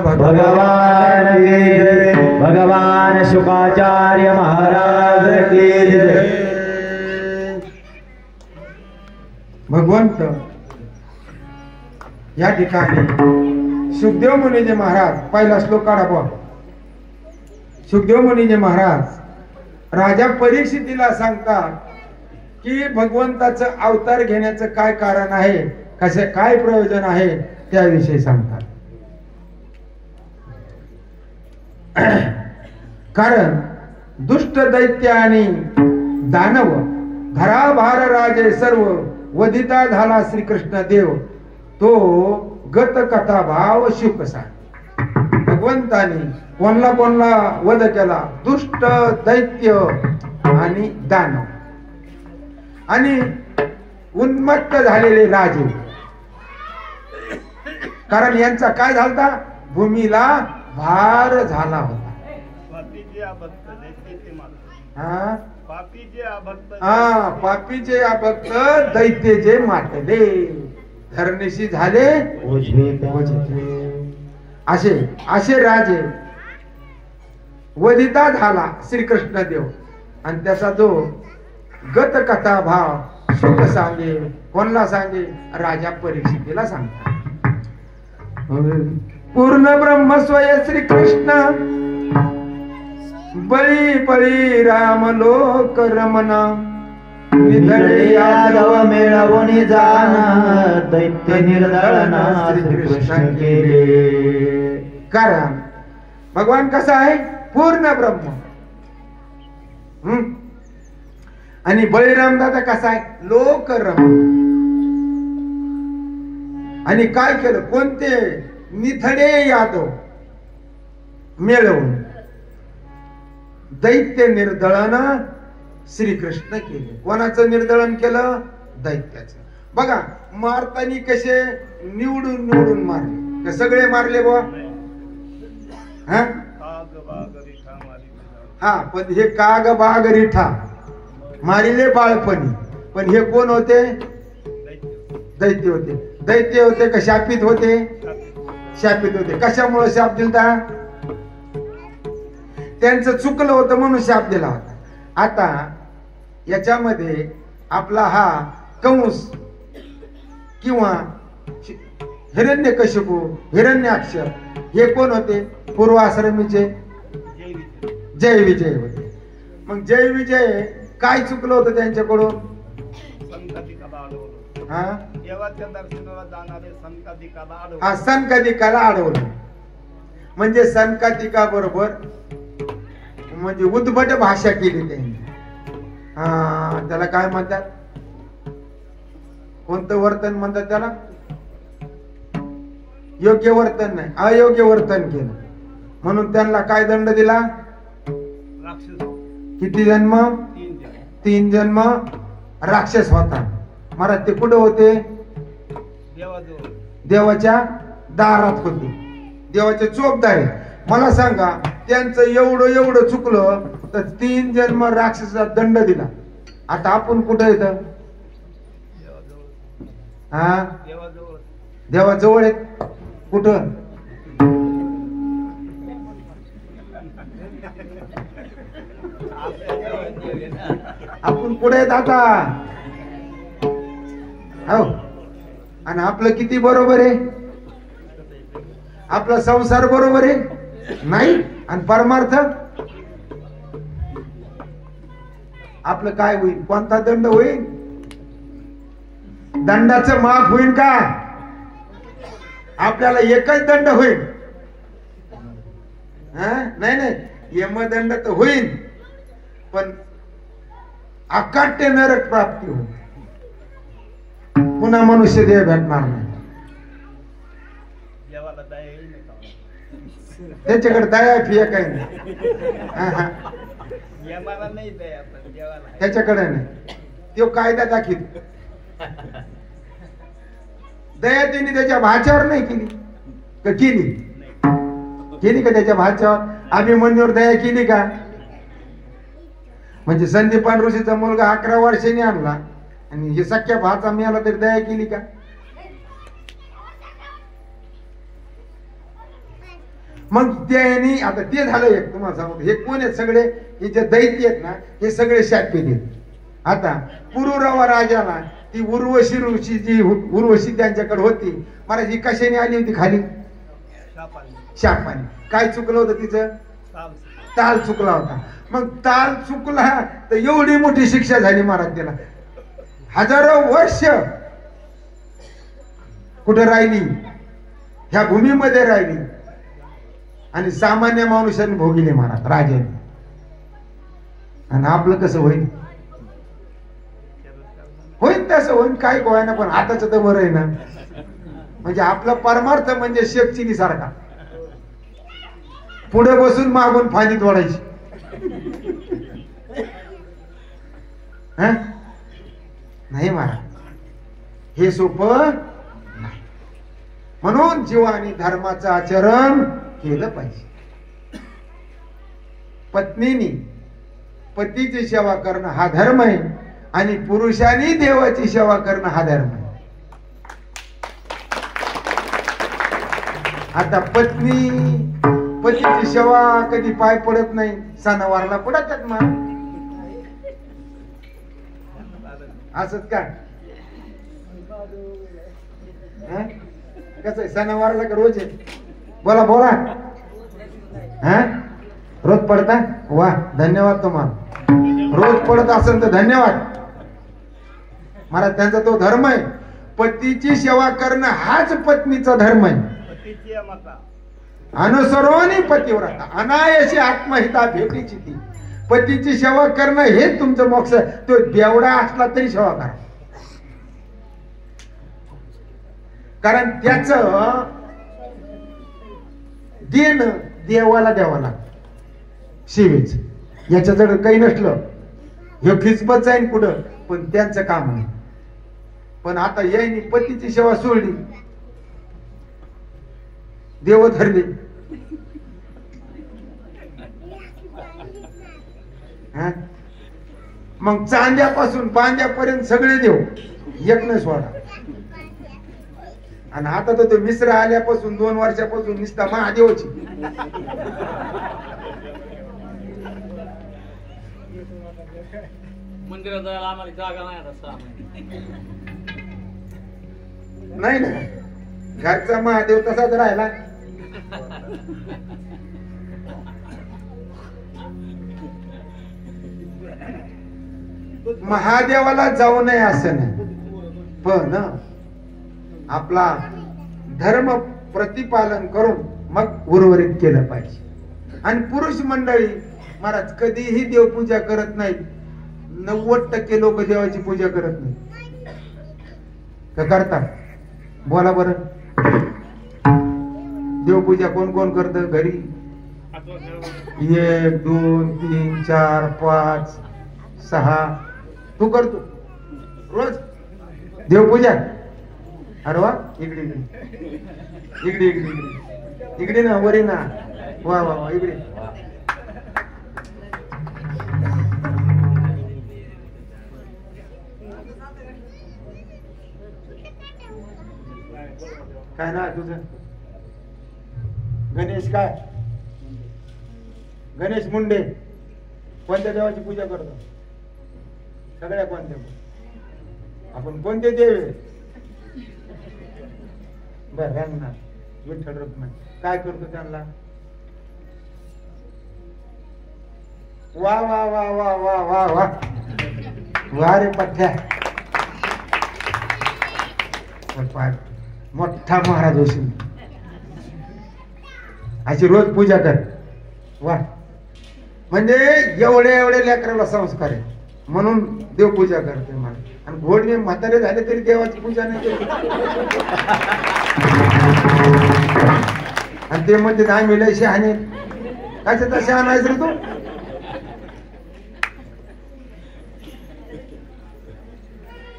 भगवान की जय। भगवान शुकाचार्य महाराज की जय। भगवंत या ठिकाणी सुखदेव मुनीजी महाराज, पहिला श्लोक काढा बघ। सुखदेव मुनीजी महाराज राजा परीक्षितीला सांगतात की भगवंताचं अवतार घेण्याचं काय कारण आहे, कसे काय प्रयोजन आहे, त्याविषयी सांगतात. कारण दुष्ट दैत्य आणि दानव घराभार राजे सर्व वधिता झाला श्रीकृष्ण देव, तो गत कथा भाव शिव कसा. भगवंताने कोणला कोणला वध केला? दुष्ट दैत्य आणि दानव आणि उन्मत्त झालेले राजे. कारण यांचा काय झालता? भूमीला भार झाला होता. हा पापीचे अभक्त दैत्याचे मातले धरणीशी झाले असे असे राजे. वधिता झाला श्रीकृष्ण देव आणि त्याचा जो गत कथा भाव सुख सांगे. कोणला सांगे? राजा परीक्षितीला सांगता. पूर्ण ब्रह्म स्वय श्रीकृष्ण बळी पळी राम लोक रमना निधडे यादव मिळवून जाना दैत्य निर्दळना श्रीकृष्ण केले. कारण भगवान कसा आहे? पूर्ण ब्रह्म. आणि बळीराम दादा कसा आहे? लोक रमण. आणि काय केलं? कोणते? निधडे यादव मिळवून दैत्य निर्दळन श्रीकृष्ण केले. कोणाचं निर्दळन केलं? दैत्याचं. बघा मारतानी कसे निवडून निवडून मारले का? सगळे मारले बुवा. हा पण हे काग बाग रिठा मारिले बाळपणी. पण हे कोण होते? दैत्य होते. दैत्य होते का शापित होते? शापित होते. कशामुळे शाप दिलता? त्यांचं चुकलं होतं म्हणून शाप दिला होता. आता याच्यामध्ये आपला हा कंस किंवा हिरण्यकशिपू हिरण्याक्षर हे कोण होते? पूर्वाश्रमीचे जय विजय होते. मग जय विजय काय चुकलं होतं त्यांच्याकडून? संकदिकाला अडवलं. म्हणजे संकदिका बरोबर म्हणजे उद्भट भाषा केली त्यांनी. त्याला काय म्हणतात? कोणतं वर्तन म्हणतात त्याला? योग्य वर्तन नाही, अयोग्य वर्तन केलं म्हणून त्यांना काय दंड दिला? किती जन्म? 3 जन्म राक्षस होता. महाराज ते कुठे होते? देवाच्या दारात होते. देवाचे चोपदार. मला सांगा त्यांचं एवढं एवढं चुकलं तर 3 जन्म राक्षसाचा दंड दिला. आता आपण कुठं येतं? हा देवाजवळ आहेत. कुठं? आपण पुढे येत आता. हो आणि आपलं किती बरोबर आहे? आपला संसार बरोबर आहे नाही. आणि परमार्थ आपलं काय होईल? कोणता दंड होईल? दंडाचं माफ होईल का? आपल्याला एकच दंड होईल. नाही नाही यमदंड तर होईल पण अकाट्य नरक प्राप्ती होईल. पुन्हा मनुष्य देह भेटणार नाही. त्याच्याकडे दया फिया काही नाही. त्याच्याकडे नाही. तो कायदा दाखील. दया त्यांनी त्याच्या भाच्यावर नाही केली का? केली का त्याच्या भाच्यावर? अभिमन्यूवर दया केली का? म्हणजे संदीपान ऋषीचा मुलगा 11 वर्षांनी आणला आणि हे सख्या भाचा मिळाला तरी दया केली का? मग त्यांनी आता ते झालं एक. तुम्हाला सांगतो हे कोण आहेत? सगळे हे जे दैत्य आहेत ना हे सगळे शापित आहेत. आता पुरुरवा राजाला ती उर्वशी ऋषी जी उर्वशी त्यांच्याकडे होती महाराज ही कशाने आली होती खाली? शापाने. काय चुकलं होतं तिचं? ताल चुकला होता. मग ताल चुकला तर एवढी मोठी शिक्षा झाली महाराज त्याला. हजारो वर्ष कुठे राहिली? ह्या भूमीमध्ये राहिली आणि सामान्य माणूसांनी भोगिले महाराज राजाने. आणि आपलं कसं होईल? होईल तसं होईल, काय गोळ्यानं, पण आताच तर बरं आहे ना. म्हणजे आपला परमार्थ म्हणजे शेपचिनी सारखा, पुढे बसून मागून फांदी तोडायची. नाही महाराज, हे सोपं नाही. म्हणून जीवानी धर्माचं आचरण केलं पाहिजे. पत्नीनी पतीची सेवा करणं हा धर्म आहे आणि पुरुषांनी देवाची सेवा करणं हा धर्म आहे. आता पतीची सेवा कधी पाय पडत नाही, सणावारला पडतात मग असंच काय? कसं आहे सणावारला का रोज आहे? बोला बोला. रोज पडता? वा, धन्यवाद तुम्हाला. रोज पडत असेल तर धन्यवाद महाराज. त्यांचा तो धर्म आहे. पतीची सेवा करणं हाच पत्नीचा धर्म आहे. अनुसरोनी पतिव्रता अनायशी आत्महिता भेटीची ती. पतीची सेवा करणं हेच तुमचं मोक्ष. तो देवडा असला तरी सेवा करा, कारण त्याच देणं देवाला द्यावं लागतं. सेवेच याच्याजवळ काही नसलं हे खिचपत जाईन पुढं, पण त्यांचं काम नाही. पण आता यायनी पतीची सेवा सोडली, देव धरले. मग चांद्यापासून बांद्यापर्यंत सगळे देव एक नाही सोडा. आणि आता तर तो मिश्र आल्यापासून 2 वर्षापासून निसता महादेवची. मंदिरात जायला आम्हाला जागा नाही आता. नाही ना, घरचा महादेव तसाच राहिला. महादेवाला जाऊ नये असं नाही, पण आपला धर्म प्रतिपालन करून मग उर्वरित केलं पाहिजे. आणि पुरुष मंडळी महाराज कधीही देवपूजा करत नाहीत. 90% लोक देवाची पूजा करत नाही. का करतात? बोला बरं. देवपूजा कोण कोण करत घरी? 1 2 3 4 5 6 तू करतो रोज देवपूजा? अरे वा, इकडे इकडे इकडे इकडे इकडे इकडे ना, वरी ना. वा वा वा, इकडे. काय ना तुझं? गणेश काय? गणेश मुंडे. कोणत्या देवाची पूजा करतो? सगळ्या कोणत्या? आपण कोणते देव आहे? बर, रंगनाथ विठ्ठल रखुमाई. काय करतो त्यांना? वा वा वा वा वा वा वा वा रे पठ्या. मोठा महाराज होशील. अशी रोज पूजा कर. वा, म्हणजे एवढे एवढे लेकराला संस्कार आहे म्हणून देवपूजा करते मला. आणि घोडणे म्हातारे झाले तरी देवाची पूजा नाही केली. आणि ते म्हणते आम्ही लय शहाणे. कशाचा शहाणा आहेस रे तू?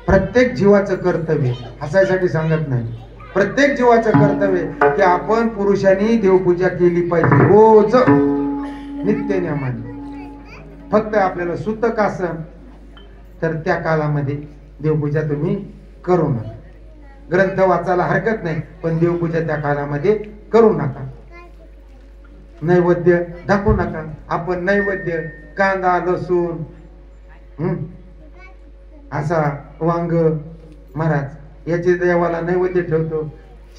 प्रत्येक जीवाचं कर्तव्य, हसायसाठी सांगत नाही, प्रत्येक जीवाचं कर्तव्य की आपण पुरुषांनी देवपूजा केली पाहिजे रोज नित्य नियमाने. फक्त आपल्याला सुतक असन तर त्या काळामध्ये देवपूजा तुम्ही करू नका. ग्रंथ वाचायला हरकत नाही, पण देवपूजा त्या काळामध्ये करू नका. नैवेद्य दाखवू नका. आपण नैवेद्य कांदा लसूण असा वांग महाराज याचे देवाला नैवेद्य ठेवतो.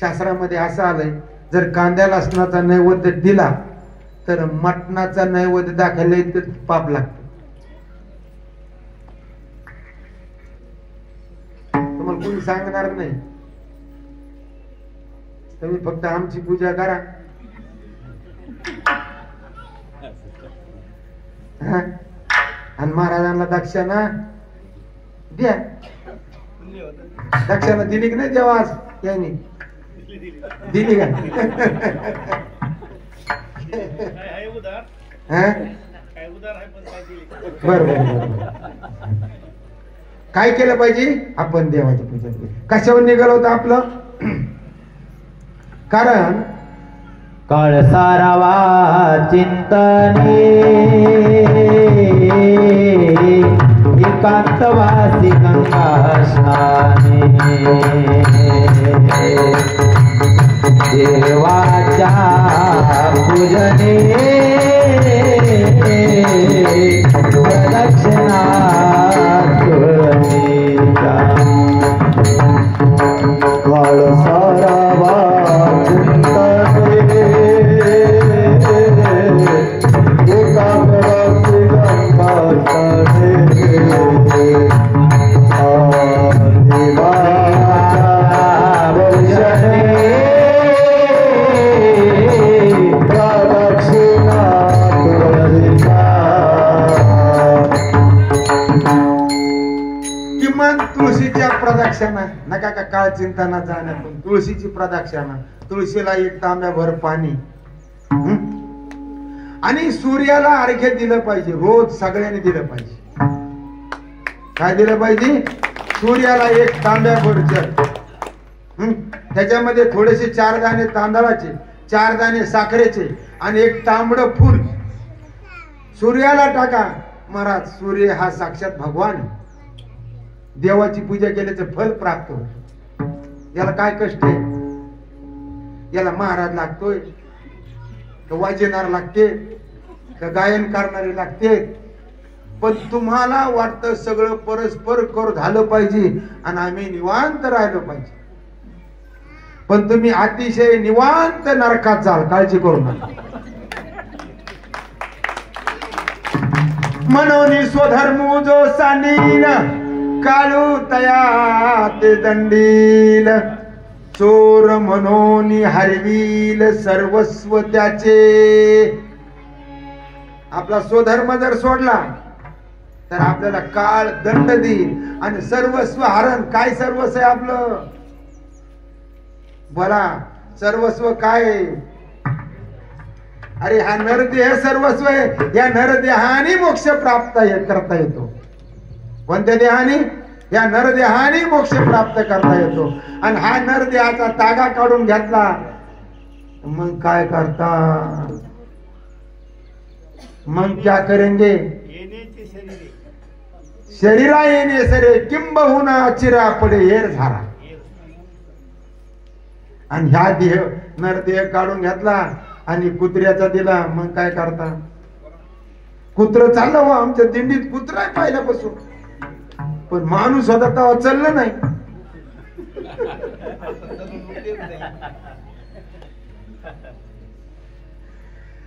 शास्त्रामध्ये असं आलंय, जर कांद्या लसणाचा नैवेद्य दिला तर मटणाचा नैवेद्य दाखवला तर पाप लागतो. तुम्हाला कोणी सांगणार नाही. तुम्ही फक्त आमची पूजा करा. हा? आणि महाराजांना दक्षिणा द्या. पुण्य होतं. दक्षिणा दिली की नाही जेव्हा आज यांनी दिली का? काय आहे उदार हा? काय उदार आहे पण काय दिली बर बर बर. काय केलं पाहिजे? आपण देवाची पूजा केली. कशावर निघालं होतं आपलं? कारण काळ सारावा चिंतने एकांतवासी गंगा स्नाने देवाच्या पूजने प्रदक्षिणा तुळशीच्या काळ सारावा चिंतने एकांतवासी गंगा स्नाने किमान तुळशीच्या प्रदक्षिणा नका का काळ चिंतना जाण्यातून तुळशीची प्रदक्षिणा. तुळशीला एक तांब्याभर पाणी. आणि सूर्याला अर्घ्य दिलं पाहिजे. रोज सगळ्यांनी दिलं पाहिजे. काय दिलं पाहिजे? सूर्याला एक तांब्याभर जल. त्याच्यामध्ये थोडेसे 4 दाणे तांदळाचे, 4 दाणे साखरेचे आणि एक तांबड फूल सूर्याला टाका. महाराज सूर्य हा साक्षात भगवान आहे. देवाची पूजा केल्याचं फल प्राप्त होत. याला काय कष्ट आहे? याला महाराज लागतोय का वाजवणार लागते का गायन करणारे लागते? पण तुम्हाला वाटतं सगळं परस्पर कर झालं पाहिजे आणि आम्ही निवांत राहिलो पाहिजे. पण तुम्ही अतिशय निवांत नरकात जाल. काळजी करू नका. म्हणून स्वधर्म जो सांडील काळू तया ते दंडील चोर म्हणून हरवील सर्वस्व त्याचे. आपला स्वधर्म जर सोडला तर आपल्याला काळ दंड देईल आणि सर्वस्व हरण. काय सर्वस्व आहे आपलं? बोला सर्वस्व काय? अरे हा नरदेह सर्वस्व आहे. या नरदेहाने मोक्ष प्राप्त करता येतो. कोणत्या देहाने? या नरदेहाने मोक्ष प्राप्त करता येतो. आणि हा नरदेहाचा तागा काढून घेतला मग काय करता? मग क्या करेंगे? येण्याचे शरीर शरीरा येणे सरे किंबहुना चिरा पडे हेर झाला. आणि ह्या देह नरदेह काढून घेतला आणि कुत्र्याचा दिला. मग काय करता? कुत्र चाललं हो आमच्या दिंडीत. कुत्रा आहे पहिल्यापासून. पण माणूस होता तेव्हा चाललं नाही.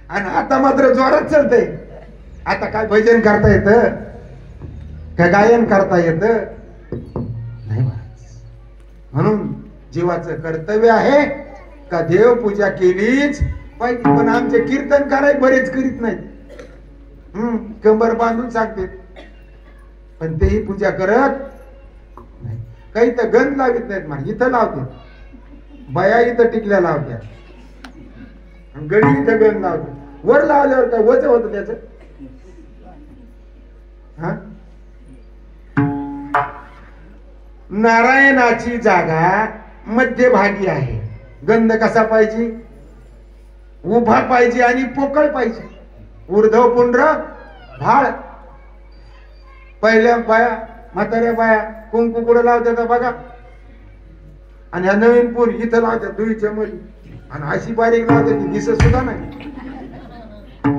आणि आता मात्र जोरात चालतंय. आता काय भजन करता येत का गायन करता येत नाही. म्हणून जीवाचं कर्तव्य आहे का देवपूजा केलीच पाहिजे. पण आमचे कीर्तनकार बरेच करीत नाहीत. कंबर बांधून सांगते पण तेही पूजा करत नाही. काही तर गंध लावित नाहीत. म्हणा इथं लावते. बाया इथं टिकल्या लावत्या. गडी इथं गंध लावते. वर लावल्यावर काय वच होत त्याच? नारायणाची जागा मध्यभागी आहे. गंध कसा पाहिजे? उभा पाहिजे आणि पोकळ पाहिजे. ऊर्ध्व पुंड्र भाळ. पहिल्या बाया म्हाताऱ्या बाया कुंकू कुठं लावतात बघा. आणि ह्या नवीन पूर इथं लावतात दुईच्या मध्ये. आणि अशी बारीक लावते ती दिसत सुद्धा नाही.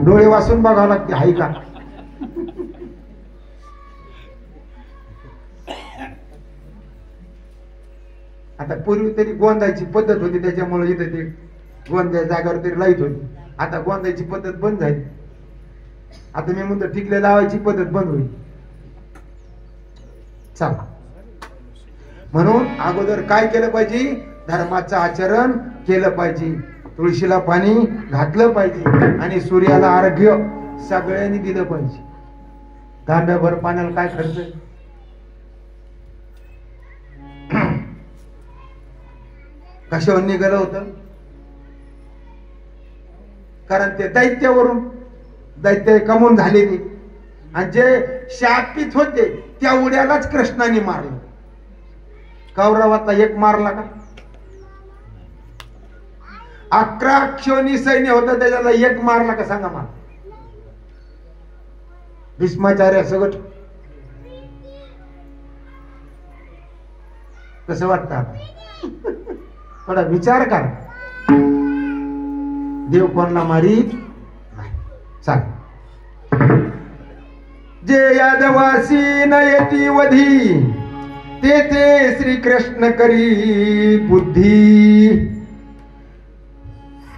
डोळे वाचून बघावं लागते हाय का. आता पूर्वी तरी गोंदायची पद्धत होती त्याच्यामुळे इथे ते गोंद्या जागेवर तरी लाईट होती. आता गोंदायची पद्धत बंद झाली. आता मी म्हणतो टिकले लावायची पद्धत बंद होईल. चला म्हणून अगोदर काय केलं पाहिजे? धर्माचं आचरण केलं पाहिजे, तुळशीला पाणी घातलं पाहिजे आणि सूर्याला अर्घ्य सगळ्यांनी दिलं पाहिजे. तांब्याभर पाण्याला काय खर्च आहे? कशावर निघालं होतं? कारण ते दैत्य कमवून झालेली आणि जे शापित होते त्या उड्यालाच कृष्णाने मारलं. कौरवाचा एक मारला का? 11 क्षोणी सैन्य होतं त्याच्याला एक मारला का सांगा मला? भीष्माचार्य सगट कसं वाटतं आता? थोडा विचार कर. देव कोणला मारीत नाही. चाल. जे यादवासी न येती वधी ते श्री कृष्ण करी बुद्धी.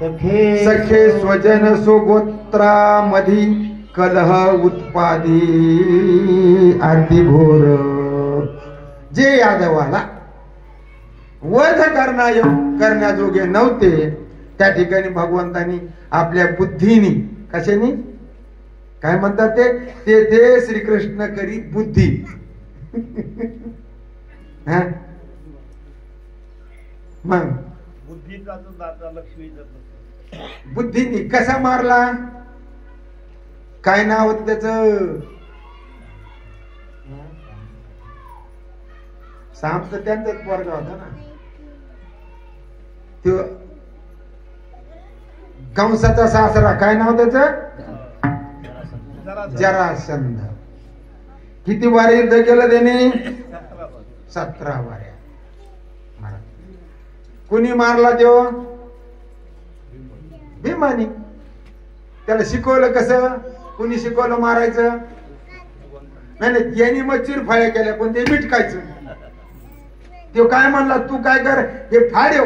सखे स्वजन सोगोत्रा मधी कलह उत्पादी आरती घोर. जे यादवाला वध करण्याजोगे नव्हते त्या ठिकाणी भगवंतानी आपल्या बुद्धीनी कशाने काय म्हणतात ते श्रीकृष्ण करी बुद्धी. मग बुद्धीचा जो दाता लक्ष्मीचा बुद्धीनी कसा मारला? काय नाव होत त्याच? सामचं त्यांचाच पोरगा होता ना तो, कंसाचा सासरा. काय नाव त्याच? जरासंध. किती वारी युद्ध केलं त्याने? 17 वाऱ्या. कुणी मारला तो? भीमानी. त्याला शिकवलं कसं? कुणी शिकवलं मारायचं? नाही, यांनी मग चिरफाळ्या केल्या पण ते मिटकायचं. तो काय म्हणला, तू काय कर, हे फाड्यो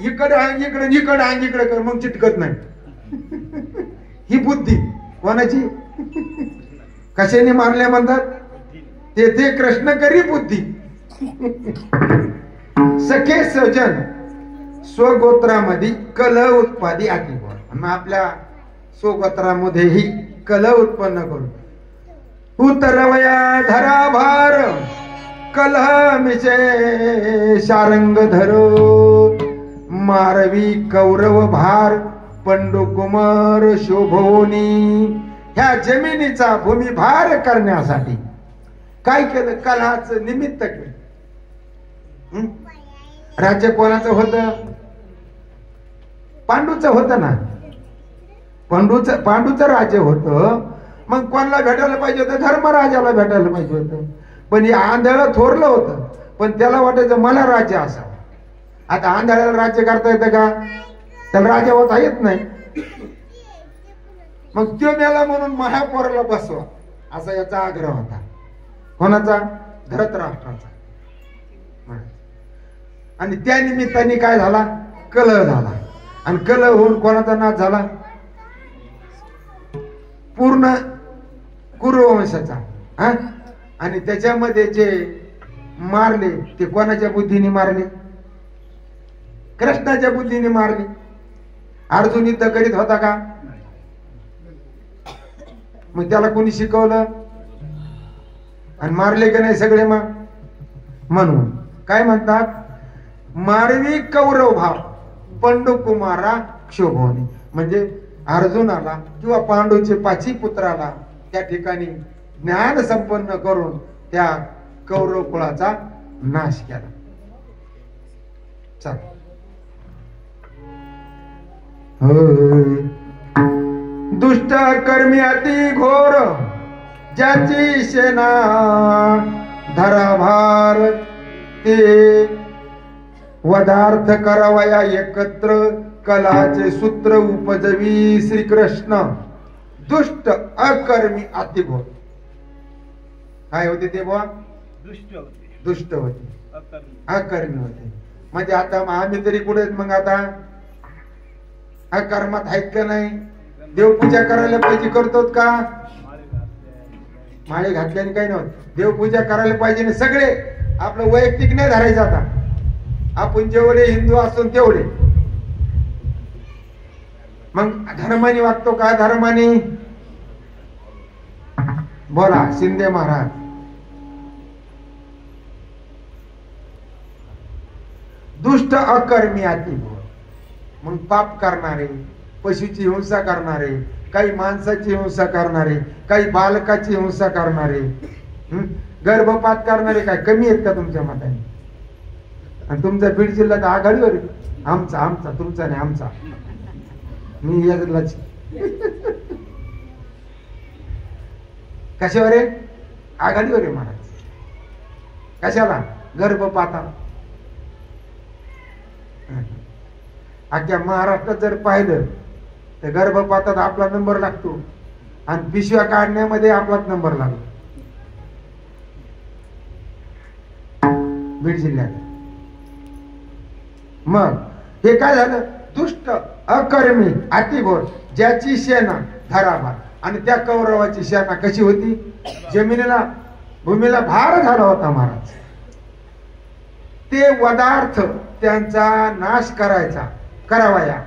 इकडे आण इकडे इकडे आण इकडे कर, मग चिटकत नाही. ही बुद्धी कोणाची? कशाने मारले म्हणतात? ते कृष्ण करी बुद्धी. सखे सजन स्वगोत्रामध्ये कलह उत्पादी आती. मग आपल्या स्वगोत्रामध्येही कलह उत्पन्न करू. उतरवया धरा भार कलह मिचे शारंग धरो. मारवी कौरव भार पंडू कुमार शोभोनी. ह्या जमिनीचा भूमिभार करण्यासाठी काय केलं? कलहाचं निमित्त केलं. राज्य कोणाचं होतं? पांडूचं होतं ना. पांडूचं राज्य होतं. मग कोणाला भेटायला पाहिजे होतं? धर्मराजाला भेटायला पाहिजे होतं. पण हे आंधळ थोरलं होतं, पण त्याला वाटायचं मला राज्य असावं. आता आंधळ्याला राज्य करता येतं का? त्याला राजा होता येत नाही. मग तो मेला म्हणून महापौराला बसवा असा याचा आग्रह होता. कोणाचा? धृतराष्ट्राचा. आणि त्या निमित्ताने काय झाला? कलह झाला. आणि कलह होऊन कोणाचा नाश झाला? पूर्ण कुरुवंशाचा. आणि त्याच्यामध्ये जे मारले ते कोणाच्या बुद्धीने मारले? कृष्णाच्या बुद्धीने मारले. अर्जुन युद्ध करीत होता का? मग त्याला कोणी शिकवलं? आणि मारले का नाही सगळे? मग म्हणून काय म्हणतात? मारवी कौरव भाव पंडू कुमारा क्षोभवनी. म्हणजे अर्जुनाला किंवा पांडूचे 5 पुत्राला त्या ठिकाणी ज्ञान संपन्न करून त्या कौरव कुळाचा नाश केला. चल. दुष्ट कर्मी अति घोर ज्याची सेना धराभार ते वदार्थ करावया एकत्र कलाचे सूत्र उपजवी श्रीकृष्ण. दुष्ट अकर्मी अति घोर. काय होते ते बुवा? दुष्ट होते, अकर्मी होते. म्हणजे आता आम्ही तरी कुठे मग आता अकर्मात आहेत का नाही? देवपूजा करायला पाहिजे, करतो का? माळे घातल्याने काही नव्हतं. देवपूजा करायला पाहिजे ना. सगळे आपलं वैयक्तिक नाही धरायचं. आता आपण जेवढे हिंदू असून तेवढे. मग धर्माने वागतो का? धर्माने बोला शिंदे महाराज. दुष्ट अकर्मी अति घोर. मग पाप करणारे, पशुची हिंसा करणारे, काही माणसाची हिंसा करणारे, काही बालकाची हिंसा करणारे, गर्भपात करणारे काय कमी आहेत का तुमच्या मताने? आणि तुमचा बीड जिल्हा तर आघाडीवर आहे. आमचा आमचा तुमचा नाही, आमचा. मी याच कशावर आहे? आघाडीवर आहे महाराज. कशाला? गर्भपाता. अख्ख्या महाराष्ट्रात जर पाहिलं तर गर्भपातात आपला नंबर लागतो आणि पिशव्या काढण्यामध्ये आपलाच नंबर लागतो बीड जिल्ह्यात. मग हे काय झालं? दुष्ट अकर्मी अतिघोर, ज्याची सेना धराभार. आणि त्या कौरवाची सेना कशी होती? जमिनीला भूमीला भार झाला होता महाराज. ते वदार्थ त्यांचा नाश करावाया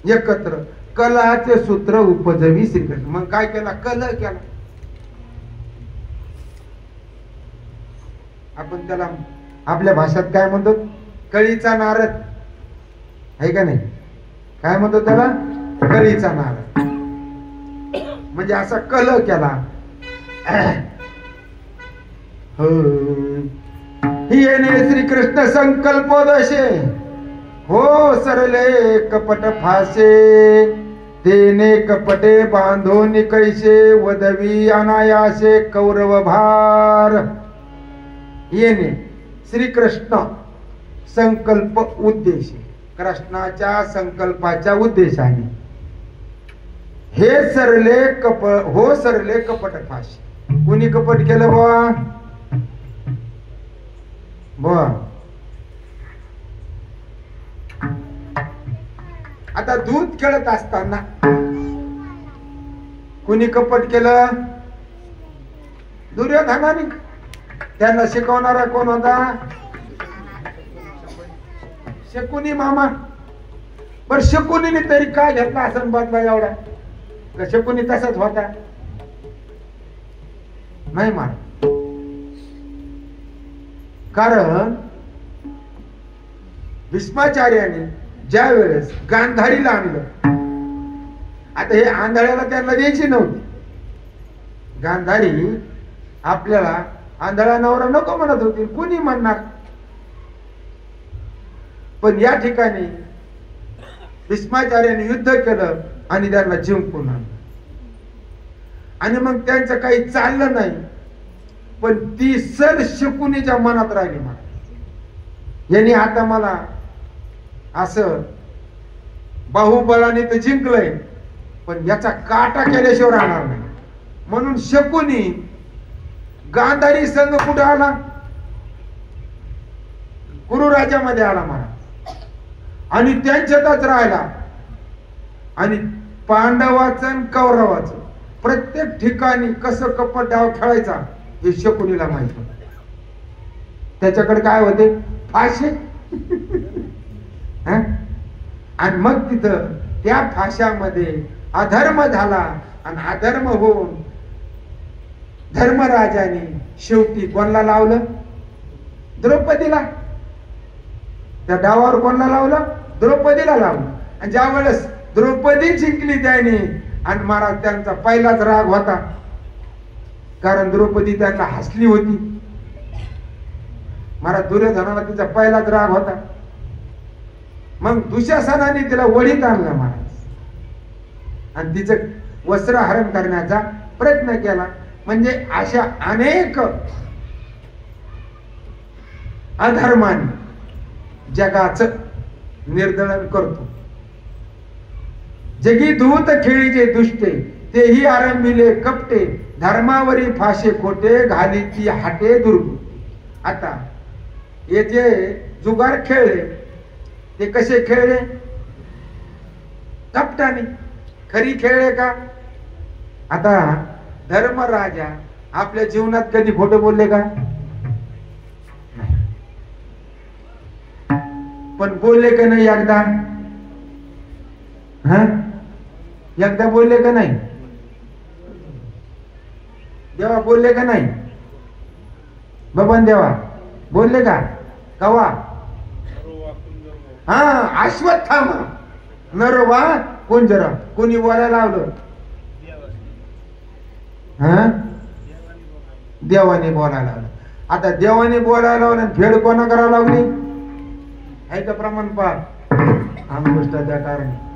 एकत्र कलाचे सूत्र उपजवी श्रीकृष्ण. मग काय केला? कलह केला. आपण त्याला आपल्या भाषेत काय म्हणतो? कळीचा नारद आहे का नाही? काय म्हणतो त्याला? कळीचा नारद. म्हणजे असा कलह केला. येणे श्रीकृष्ण संकल्पोदशे हो सरले कपट फासे तेने कपटे बांधून कैसे वदवी अनायासे कौरव भार. येणे श्रीकृष्ण संकल्प उद्देश, कृष्णाच्या संकल्पाच्या उद्देशाने हे सरले हो सरले कपट फासे. कोणी कपट केलं बुवा? आता दूध खेळत असताना कुणी कपट केलं? दुर्योधनाने. त्यांना शिकवणारा कोण होता? शकुनी मामा. पण शकुनीने तरी काय घेतला असं बदला एवढा? शकुनी तसाच होता? नाही मार. कारण भीष्माचार्याने ज्या वेळेस गांधारीला आणलं, आता हे आंधळ्याला त्यांना द्यायची नव्हती. गांधारी आपल्याला आंधळा नवरा नको म्हणत होती, कुणी म्हणणार? पण या ठिकाणी भीष्माचार्याने युद्ध केलं आणि त्यांना जिंकून आणलं. आणि मग त्यांचं काही चाललं नाही, पण ती सर शकुनीच्या मनात राहिली. मला यांनी आता मला असं बाहुबलाने तर जिंकलंय, पण याचा काटा केल्याशिवाय राहणार नाही. म्हणून शकुनी गांधारी संघ कुठे आला? कुरुराजामध्ये आला महाराज. आणि त्यांच्यातच राहिला. आणि पांडवाचं कौरवाचं प्रत्येक ठिकाणी कसं कपट डाव खेळायचा हे शकुनीला माहित होत. त्याच्याकडे काय होते? फाशे. आणि मग तिथं त्या फाशामध्ये अधर्म झाला. आणि अधर्म होऊन धर्मराजाने शेवटी कोणाला लावलं? द्रौपदीला. त्या डावावर कोणाला लावलं? द्रौपदीला लावलं. आणि ज्या वेळेस द्रौपदी जिंकली त्याने, आणि महाराज त्यांचा पहिलाच राग होता, कारण द्रौपदी त्यांना हसली होती. महाराज दुर्योधनाला तिचा पहिलाच राग होता. मग दुशासनाने तिला वळीत आणलं महाराज, आणि तिचं वस्त्रहरण करण्याचा प्रयत्न केला. म्हणजे अशा अनेक अधर्माने जगाचं निर्दळन करतो. जगी धूत खेळीचे दुष्टे तेही आरंभिले कपटे धर्मावरी फाशे खोटे घाली ती हाटे दुर्ग. आता हे जे जुगार खेळले ते कसे खेळले? कपटाने. खरी खेळले का? आता धर्मराजा आपल्या जीवनात कधी खोटं बोलले का? पण बोलले का नाही एकदा? हा, एकदा बोलले का नाही? देवा बोलले का नाही? बबन देवा बोलले का? कवा? हा, अश्वत्थामा नरवा कुंजर. कोणी बोलायला लावलं? हा, देवाने बोलायला लावलं. आता देवाने बोलायला लावलं, फेड कोणा करावं लागली? ऐका प्रमाण पहा. अंगुष्ठाच्या कारणे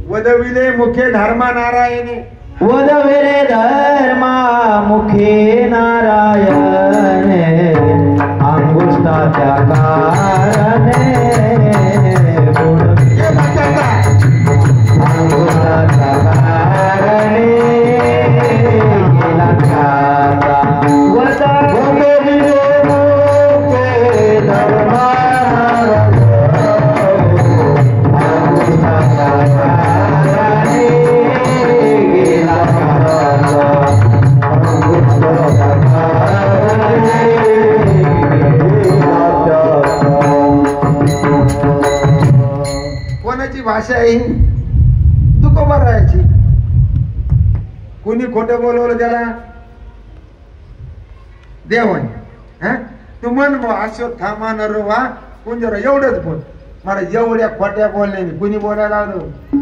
वदविले मुखे धर्मा नारायणे. वदविले धर्मा मुखे नारायण अंगुष्ठाच्या कारणे अंगुष्ठाच्या कारणे गेला ख्याता. वदविले मुखे धर्मा कोणाची भाषा आहे? तुकोबारायाची. कोणी खोटं बोलवलं त्याला? देवाने. हा, तू म्हण अश्वत्थामा नरवा कुंजर एवढंच बोल. मला एवढ्या खोट्या बोलण्याने कोणी बोलायला आलं?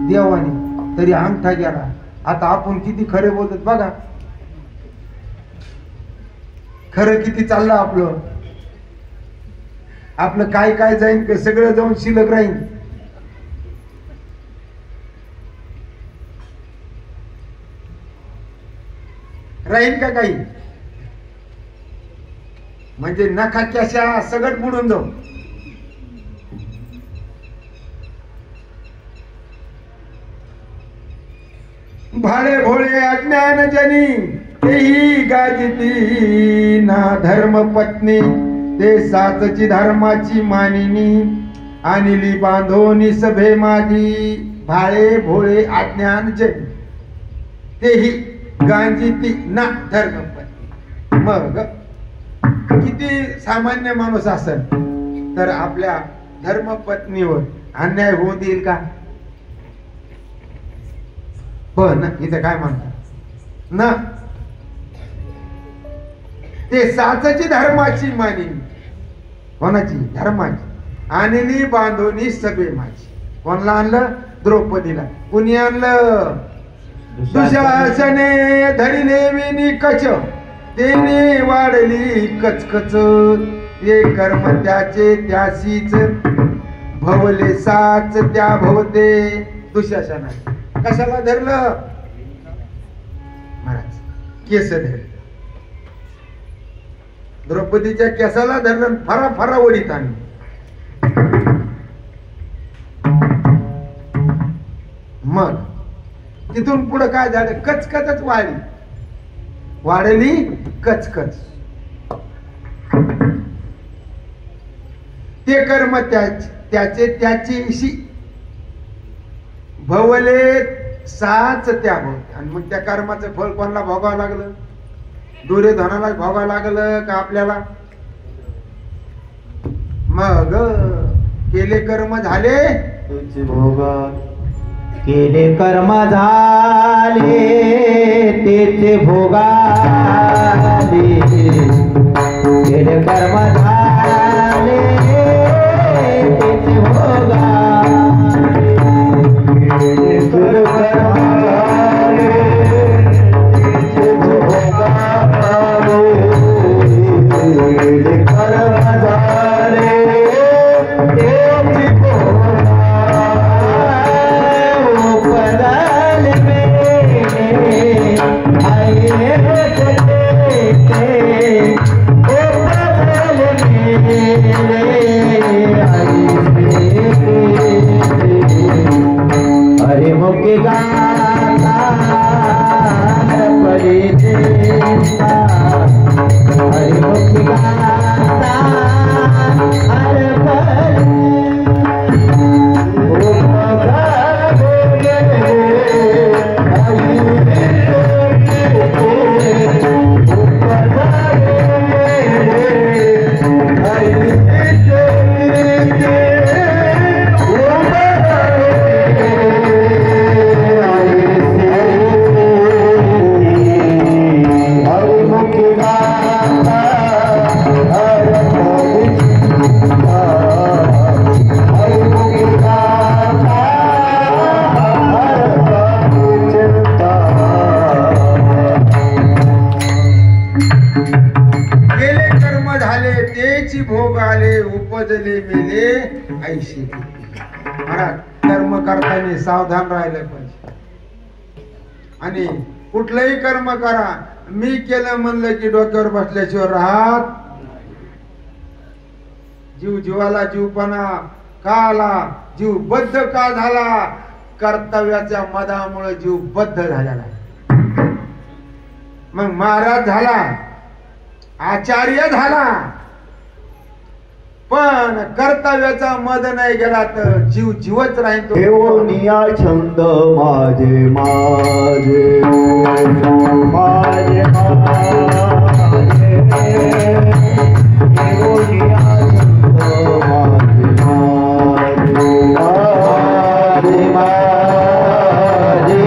देवाने. तरी अंगठा गेला. आता आपण किती खरे बोलतो बघा. खरं किती चाललं आपलं. आपलं काय काय जाईन का सगळं जाऊन शिल्लक राहील. राहील का काही? म्हणजे नखा कशा सगळं बुडून जाऊ. भाळे भोळे अज्ञान जनी तेही गाजिती ना धर्म पत्नी. ते साचची धर्माची मानिनी आणली बांधोनी सभे माझी. भाळे भोळे अज्ञान जनी तेही गांजिती ना धर्म पत्नी. मग किती सामान्य माणूस असेल तर आपल्या धर्मपत्नीवर अन्याय होऊ देईल का? पण इथं काय म्हणतात ना, ते साचची धर्माची मानिनी. कोणाची? धर्माची. आणली बांधोनी सभे माझी. कोणाला आणलं? द्रौपदीला. कुणी आणलं? दुशासने धरिले विनी कच तेने वाढली कचकच. ते कर्म त्याचे त्याशीच भवले साच त्या भवते. दुशासना कशाला धरलं महाराज? केस धरलं. द्रौपदीच्या केसाला धरलं, फरा फरा वडीत आणली. मग तिथून पुढे काय झालं? कचकचच वाढली. वाढली कचकच. ते कर्म त्याचे त्याची भवले साच त्या भोवते. आणि मग त्या कर्माचं फळ कोणाला भोगावं लागलं? दुर्योधनाला भोगावं लागलं का आपल्याला? मग केले कर्म झाले तुझे भोगा. केले कर्म झाले तेचे भोगाले. केले कर्म झाले तेचे भोगाले. केले कर्म झाले तेचे भोगाले. केले कर्म झाले तेचे हरे मुखे गाता परे देता. हरे मुखे गाता हर परे. ऐशी महाराज कर्म करताना सावधान राहिलं पाहिजे. आणि कुठलंही कर्म करा, मी केलं म्हणलं की डोक्यावर बसल्याशिवाय राहत. जीव जीवाला जीवपणा का आला, जीव बद्ध का झाला? कर्तव्याच्या मदामुळे जीव बद्ध झालेला. मग महाराज झाला, आचार्य झाला, पण कर्तव्याचा मद नाही गेला तर जीव जीवच राहील. तो देवनिया छंद माझे माझे माझे माझे देवनिया छंद माझे माझे माझे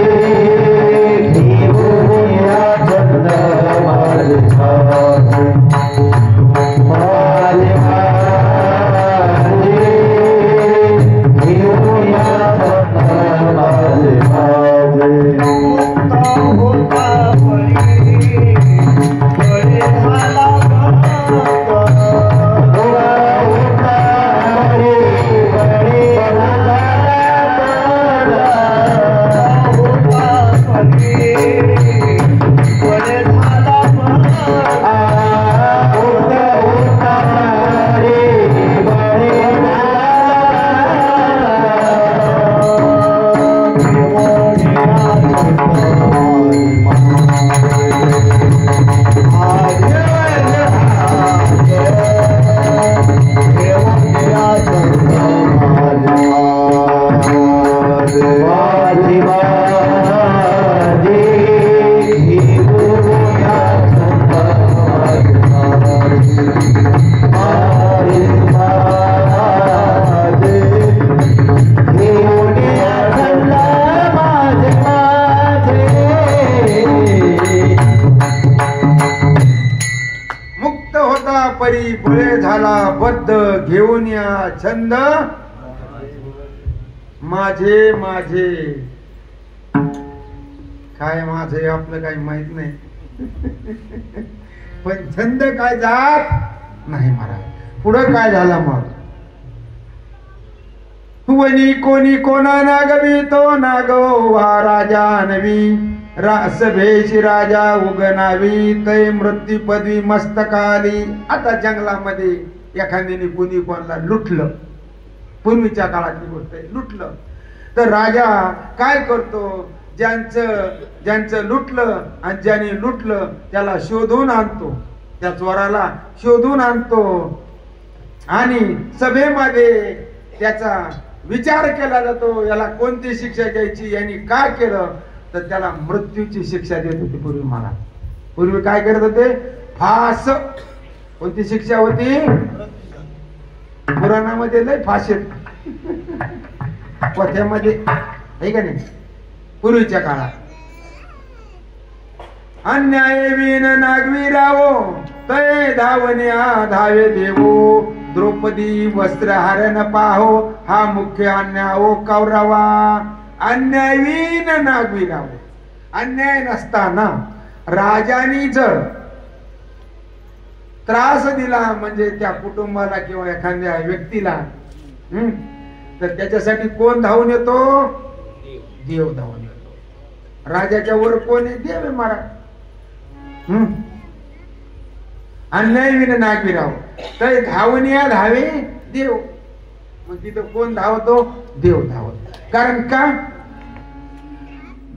देवनिया छंद माझे माझे परी बळे झाला बद्ध घेऊन या छंद माझे माझे. काय माझे आपलं काही माहित नाही, पण छंद काय जात नाही महाराज. पुढं काय झालं मग? वनी कोणी कोणा नागवी तो नागोवा राजा नवी सभेशी राजा उगनावी तै मृत्यू पदवी मस्तकाली. आता जंगलामध्ये एखाद्याने कोणी कोणाला लुटलं, पूर्वीच्या काळातली गोष्ट आहे, लुटलं तर राजा काय करतो? ज्यांचं लुटलं आणि ज्याने लुटलं त्याला शोधून आणतो, त्या चोराला शोधून आणतो आणि सभेमध्ये त्याचा विचार केला जातो. याला कोणती शिक्षा द्यायची, यांनी काय केलं तर त्याला मृत्यूची शिक्षा देत होती पूर्वी. मला पूर्वी काय करत होते? फास. कोणती शिक्षा होती? पुराणामध्ये लय फाशी पथ्यामध्ये आहे का नाही पूर्वीच्या काळात. अन्याय विन नागवी रावो तय धावण्या धावे देवो द्रौपदी वस्त्र हरण पाहो हा मुख्य अन्याय कौरवा. अन्यायवीन नागवी राहो. अन्याय नसताना राजानी जर त्रास दिला म्हणजे त्या कुटुंबाला किंवा एखाद्या व्यक्तीला तर त्याच्यासाठी कोण धावून येतो? देव धावून येतो. राजाच्या वर कोण आहे? देव आहे महाराज. अन्यायवीन नागवी राहो तर धावून या धावे देव. मग तिथं कोण धावतो? देव धावतो. कारण का?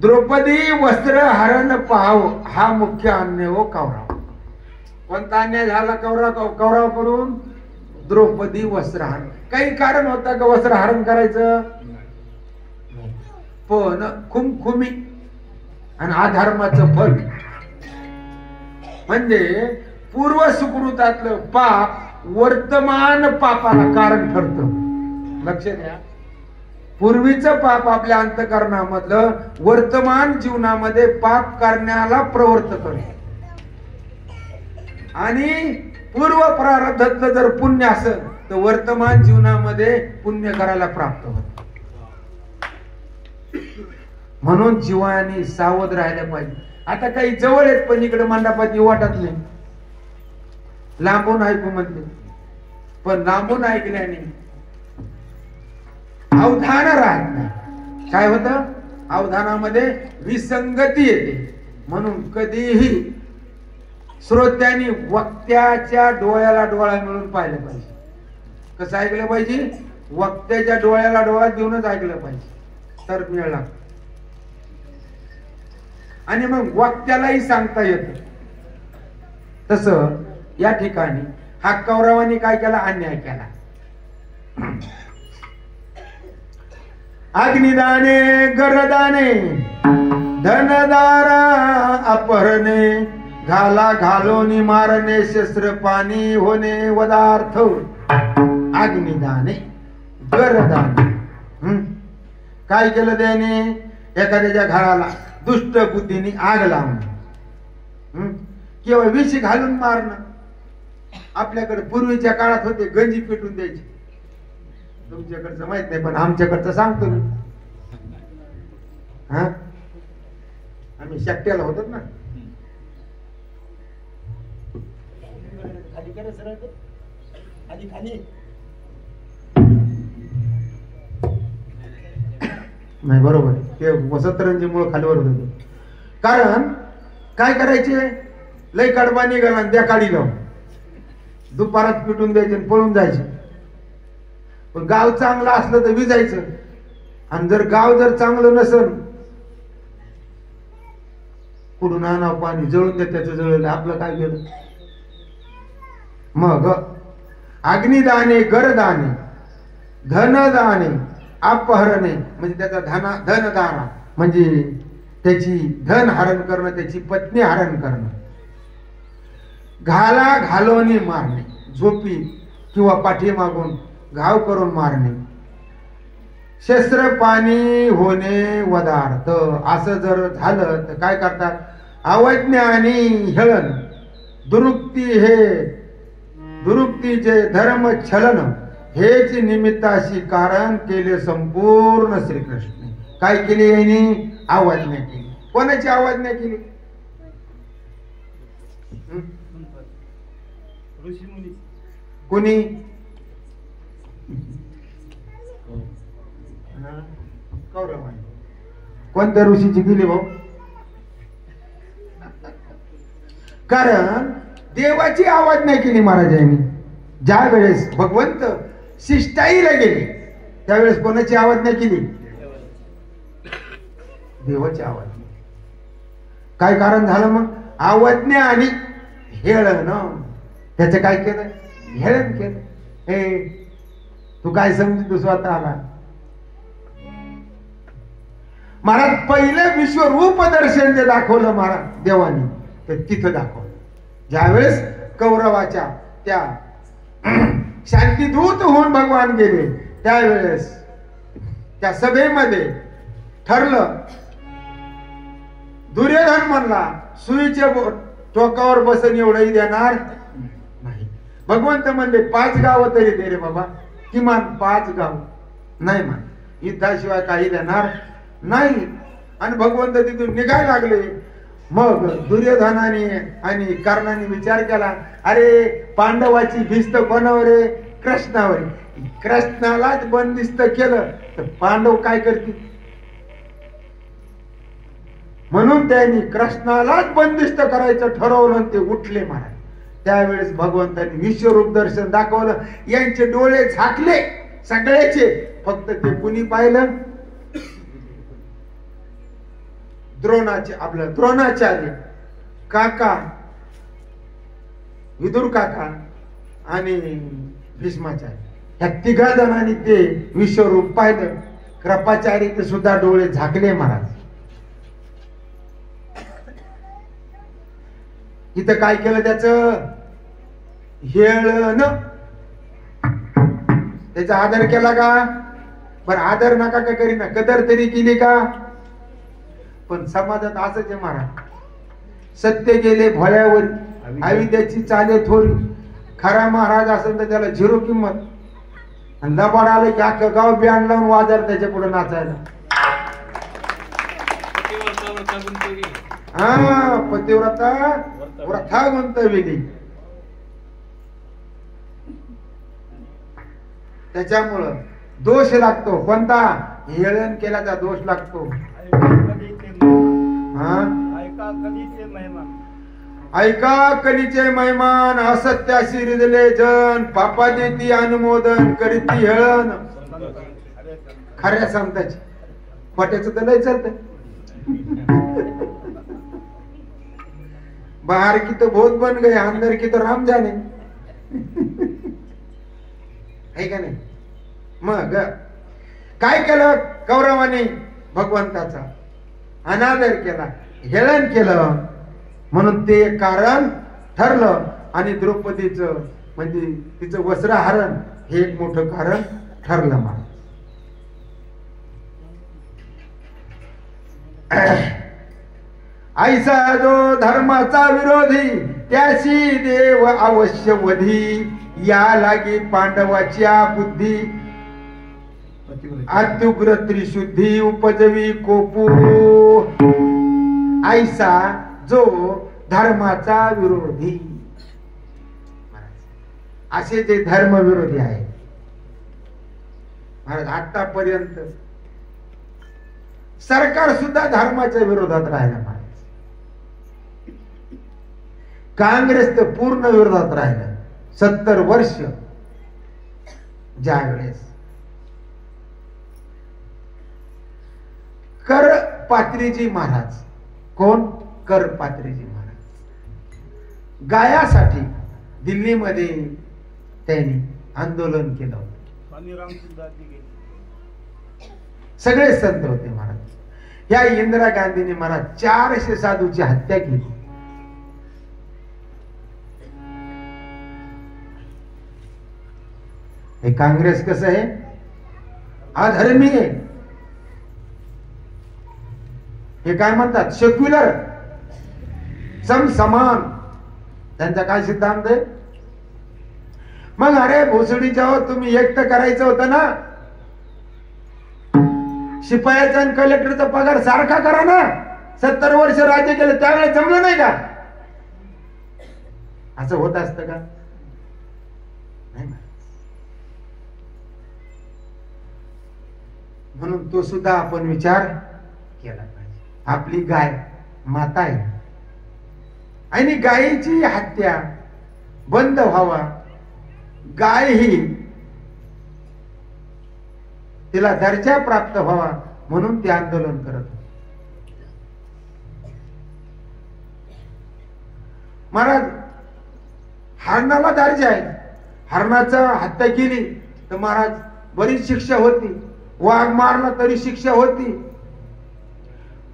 द्रौपदी वस्त्र हरण पाहाव हा मुख्य अन्याय हो कौरव. कोणता अन्याय झाला कौरवाकडून? द्रौपदी वस्त्र हरण. काही कारण होतं का वस्त्र हरण करायचं? पण खुमखुमी आणि अधर्माचं फल म्हणजे पूर्व सुकृतातलं पाप वर्तमान पापाला कारण ठरतं. लक्ष द्या. पूर्वीचं पाप आपल्या अंतःकरणामधलं वर्तमान जीवनामध्ये पाप करण्याला प्रवृत्त करते आणि पूर्व प्रारब्धातलं जर पुण्य असेल तर वर्तमान जीवनामध्ये पुण्य करायला प्राप्त होत. म्हणून जीवानी सावध राहायला पाहिजे. आता काही जवळ आहेत पण इकडे मंडपात वाटत नाही, लांबून ऐकू म्हणते, पण लांबून ऐकल्याने अवधान राहत नाही. काय होतं? अवधानामध्ये विसंगती येते. म्हणून कधीही श्रोत्यांनी वक्त्याच्या डोळ्याला डोळा मिळून पाहिलं पाहिजे. कसं ऐकलं पाहिजे? वक्त्याच्या डोळ्याला डोळा देऊनच ऐकलं पाहिजे, तर मिळ लागतो. आणि मग वक्त्यालाही सांगता येतं. तसं या ठिकाणी हा कौरवानी काय केला? अन्याय केला. अग्निदाने गरदाने धनदारा अपहरणे घाला घालोनी मारणे शस्त्र पाणी होणे वदार्थ. अग्निदाने गरदाने काय केलं त्याने? एखाद्याच्या घराला दुष्ट बुद्धीने आग लावणं, केवळ विष घालून मारणं. आपल्याकडे पूर्वीच्या काळात होते गंजी पेटून द्यायची. तुमच्याकडचं माहित नाही, पण आमच्याकडचं सांगतो मी. हा, आम्ही शक्ट्याला होतो ना. नाही बरोबर, ते वसंतरंजीमुळे खालीवर होत होते. कारण काय करायचे? लय कडबा निघाला त्या काळी लावून दुपारात पिटून द्यायचे आणि पळून जायचे. पण गाव चांगलं असलं तर विजायचं, आणि जर गाव जर चांगलं नसेल, कुठून आणावं पाणी, जळून द्या. त्याचं जळलं, आपलं काय गेलं? मग अग्निदाने गरदाने धनदाने अपहरणे म्हणजे त्याचा धनदारा म्हणजे त्याची धन हरण करणं, त्याची पत्नी हरण करणं. घाला घालोनी मारणे, झोपी किंवा पाठीमागून घाव करून मारणे. शस्त्र पाणी होणे वदार्थ. असं जर झालं तर काय करतात? अवज्ञा आणि हेळन, दुरुक्तीचे धर्म छलन हेच निमित्ताशी कारण केले संपूर्ण श्रीकृष्ण. काय केली यांनी? अवज्ञा केली. कोणाची अवज्ञा केली? ऋषी मुनी. कोणी? कौरवाने. कोणत्या ऋषीची केली भाऊ? कारण देवाची अवज्ञा केली महाराजांनी. ज्या वेळेस भगवंत शिष्टाईला गेले त्यावेळेस कोणाची अवज्ञा केली? देवाची अवज्ञा. काय कारण झालं मग? अवज्ञा आणि हेळन. त्याचं काय केलं? हेळन केलं. हे तू काय समजतो स्वतःला? महाराज पहिलं विश्वरूप दर्शन जे दाखवलं महाराज देवानी, तर तिथं दाखवलं ज्यावेळेस कौरवाच्या त्या शांतीदूत होऊन भगवान गेले. त्यावेळेस त्या सभेमध्ये ठरलं, दुर्योधन म्हणला सुईच्या टोकावर बसन एवढंही देणार नाही. भगवंत म्हणले 5 गावं तरी दे रे बाबा, किमान 5 गाव. नाही मान, युद्धाशिवाय काही देणार नाही. आणि भगवंत तिथून निघायला लागले. मग दुर्योधनाने आणि कर्णाने विचार केला, अरे पांडवाची भिस्त कोणावर आहे? कृष्णावर. कृष्णालाच बंदिस्त केलं तर पांडव काय करतील? म्हणून त्यांनी कृष्णालाच बंदिस्त करायचं ठरवलं. ते उठले महाराज. त्यावेळेस भगवंतांनी विश्वरूप दर्शन दाखवलं. यांचे डोळे झाकले सगळ्याचे. फक्त ते कुणी पाहिलं? द्रोणाचार्य काका, विदुर काका आणि भीष्माचार्य, ह्या 3 जणांनी ते विश्वरूप पाहिलं. कृपाचार्य सुद्धा डोळे झाकले महाराज. इथं काय केलं? त्याचं हेळन. त्याचा आदर केला का? बरं आदर नका का करीना, कदर तरी केली का? पण समाजात असंच आहे महाराज. सत्य गेले भोळ्यावर, अविद्याची चाले थोरी. खरा महाराज असेल तर त्याला 0 किंमत. आणि लबाड आलं की अख्खं गाव बँड लावून वाजार त्याच्या पुढे नाचायला. हा, पतिव्रता व्रथा गुंतविली. त्याच्यामुळं दोष लागतो. कोणता? हेळण केल्याचा दोष लागतो. ऐका कधी ते महिमा. हा, ऐका कधी ते महिमा. ऐका कलीचे मैमान, असत्याशी रिजले जन, पापा देती अनुमोदन, करीती हेळण खऱ्या संताची. खोट्याचं तर लय चालत. बाहर की तो बहुत बन गए, अंदर की तो राम जाने. है का नाही? मग काय केलं कौरवाने? भगवंताचा अनादर केला, हेळण केलं, म्हणून ते कारण ठरलं. आणि द्रौपदीचं म्हणजे तिचं वस्त्रहरण हे एक मोठं कारण ठरलं. मला ऐसा जो धर्माचा विरोधी, त्याशी देव अवश्य वधी. या लागी पांडवाच्या बुद्धी, अत्युग्र त्रिशुद्धी उपजवी कोपू. ऐसा जो धर्माचा विरोधी, असे जे धर्म विरोधी आहे महाराज, आतापर्यंत सरकार सुद्धा धर्माच्या विरोधात राहिलं महाराज. काँग्रेस तर पूर्ण विरोधात राहिलं 70 वर्ष. ज्या वेळेस कर पात्रीजी महाराज, कोण? कर पात्रीजी महाराज गायासाठी दिल्लीमध्ये त्यांनी आंदोलन केलं होतं. स्वामी रामसिद्धांती गेले. सगळे संत होते महाराज. या इंदिरा गांधीने महाराज 400 साधूची हत्या केली. हे काँग्रेस कसं आहे? अधर्मी आहे. हे काय म्हणतात? सेक्युलर, समान. त्यांचा काय सिद्धांत आहे? मग अरे भोसडीच्या हो, तुम्ही एकटं करायचं होतं ना. शिपायाचा आणि कलेक्टरचा पगार सारखा करा ना. 70 वर्ष राज्य केलं त्यावेळेस जमलं नाही का? असं होत असतं का? नाही. म्हणून तो सुद्धा आपण विचार केला पाहिजे. आपली गाय माता आहे आणि गायीची हत्या बंद व्हावा. गाय ही तिला दर्जा प्राप्त व्हावा म्हणून ते आंदोलन करत. महाराज हरणाला दर्जा आहे. हरणाचा हत्या केली तर महाराज बरीच शिक्षा होती. वाघ मारला तरी शिक्षा होती.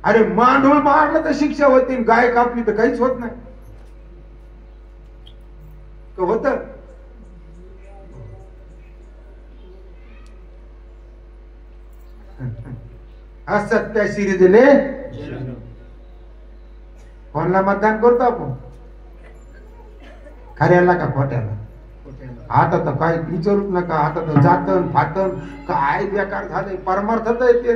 अरे मांडूळ मारलं तर शिक्षा होती. गाय कापली तर काहीच होत नाही. होत असत्याशी रिजले. कोणाला मतदान करतो आपण? खऱ्याला का खोट्याला? आता तर काय विचारूच नका. आता तर जातन फातन काय बेकार झालंय. परमार्थत येते.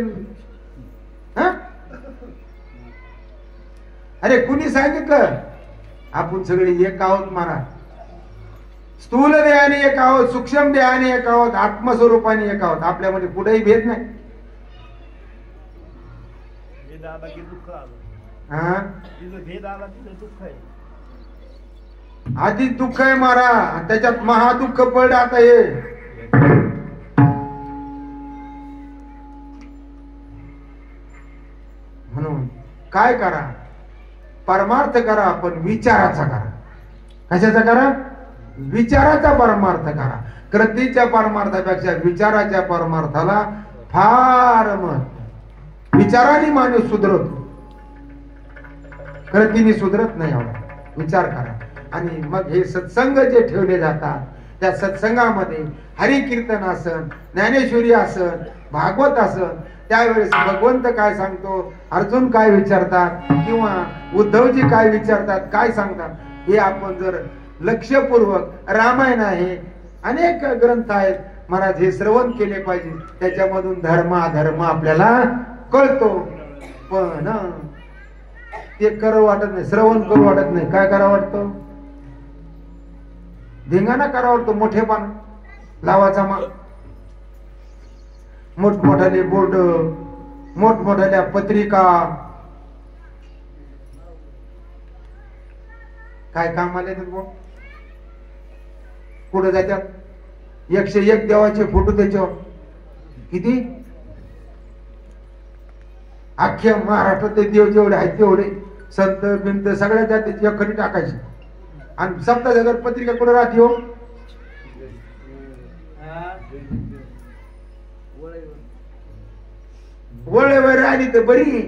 अरे कुणी सांगितलं? आपण सगळे एक आहोत महाराज. स्थूल देहाने एक आहोत, सूक्ष्म देहाने एक आहोत, आत्मस्वरूपाने एक आहोत. आपल्यामध्ये कुठेही भेद नाही. भेद आला की दुःख आलं. हा, तिथं भेद आला तिथं दुःख आहे. आधी दुःख आहे मारा, त्याच्यात महादुःख पडलं. आता हे म्हणून काय करा? परमार्थ करा, पण विचाराचा करा. कशाचा करा? विचाराचा परमार्थ करा. कृतीच्या परमार्थापेक्षा विचाराच्या परमार्थाला फार महत्व. विचाराने माणूस सुधरतो, कृतीने सुधरत नाही. एवढा विचार करा. आणि मग हे सत्संग जे ठेवले जातात त्या सत्संगामध्ये हरिकीर्तन असन, ज्ञानेश्वरी असन, भागवत असन, त्यावेळेस भगवंत काय सांगतो, अर्जुन काय विचारतात किंवा उद्धवजी काय विचारतात, काय सांगतात, हे आपण जर लक्षपूर्वक, रामायण आहे, अनेक ग्रंथ आहेत महाराज, हे श्रवण केले पाहिजे. त्याच्यामधून धर्म अधर्म आपल्याला कळतो. पण ते करू वाटत नाही, श्रवण करू वाटत नाही. काय करा वाटतं? धिंगाणा करा वाटतो, मोठेपणा लावाचा मोठमोठाले बोर्ड, मोठमोठाल्या पत्रिका, काय कामाला येतात बोर्ड? कुठं जातात? 101 देवाचे फोटो त्याच्यावर. किती? अख्ख्या महाराष्ट्रातले देव जेवढे आहेत तेवढे संत बिंत सगळ्या जातीची खरी टाकायची. आणि 70,000 पत्रिका कुठं राहते हो? वळेवर राहिली तर बरी,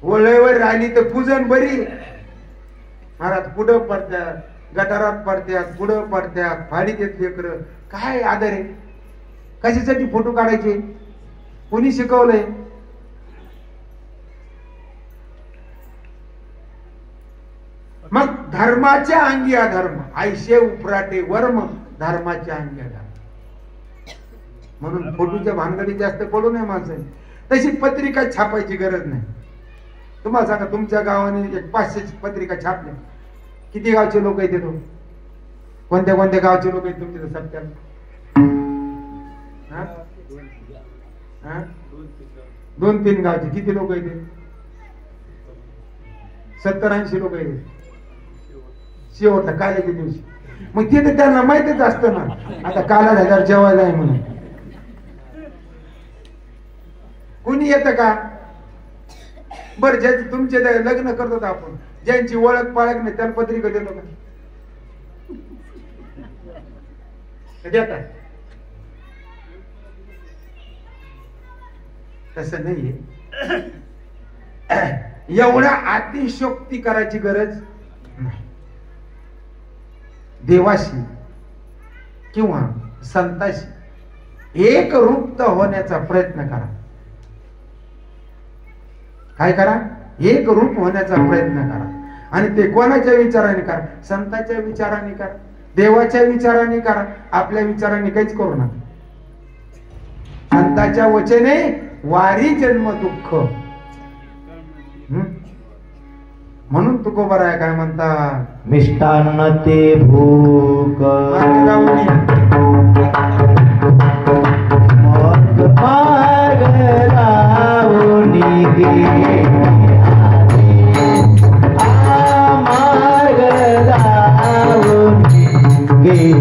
वळेवर राहिली तर पूजन बरी. महाराज पुढं पडत्यात, गटारात पडत्यात, पुढं पडत्यात, फाडीत येत लेकर. काय आदर आहे? कशासाठी फोटो काढायचे? कोणी शिकवलंय? मग धर्माच्या अंगी अधर्म, आयशे उपराटे वर्म, धर्माच्या अंगी अधर्म. म्हणून फोटोच्या भानगडी जास्त पडू नये माणसाने. तशी पत्रिका छापायची गरज नाही. तुम्हाला सांगा, तुमच्या गावाने 500 पत्रिका छापल्या, किती गावचे लोक आहेत? कोणत्या कोणत्या गावचे लोक आहेत तुमच्या सप्त्यात? 2-3 गावचे किती लोक आहेत? 70-80 लोक आहेत शेवटला काल्याच्या दिवशी. मग ते तर त्यांना माहितच असतं ना, आता काला झाल्यावर जेवायला आहे म्हणून. कोणी येतं का? बरं, ज्याचे तुमचे लग्न करतो आपण, ज्यांची ओळख पाळख नाही त्याला पत्रिका देतो का? देतात? तसं नाहीये. एवढा अतिशोक्ती करायची गरज नाही. देवाशी किंवा संताशी एक रूप होण्याचा प्रयत्न करा. काय करा? एक रूप होण्याचा प्रयत्न करा. आणि ते कोणाच्या विचाराने करा? संतांच्या विचाराने करा, देवाच्या विचाराने करा. आपल्या विचाराने काहीच करू नका. संतांच्या वचने वारी जन्म दुःख. म्हणून तुकोबाराय काय म्हणतात? मिष्टान्न ते भूक मार्ग लावणी गे, मार्ग लावणी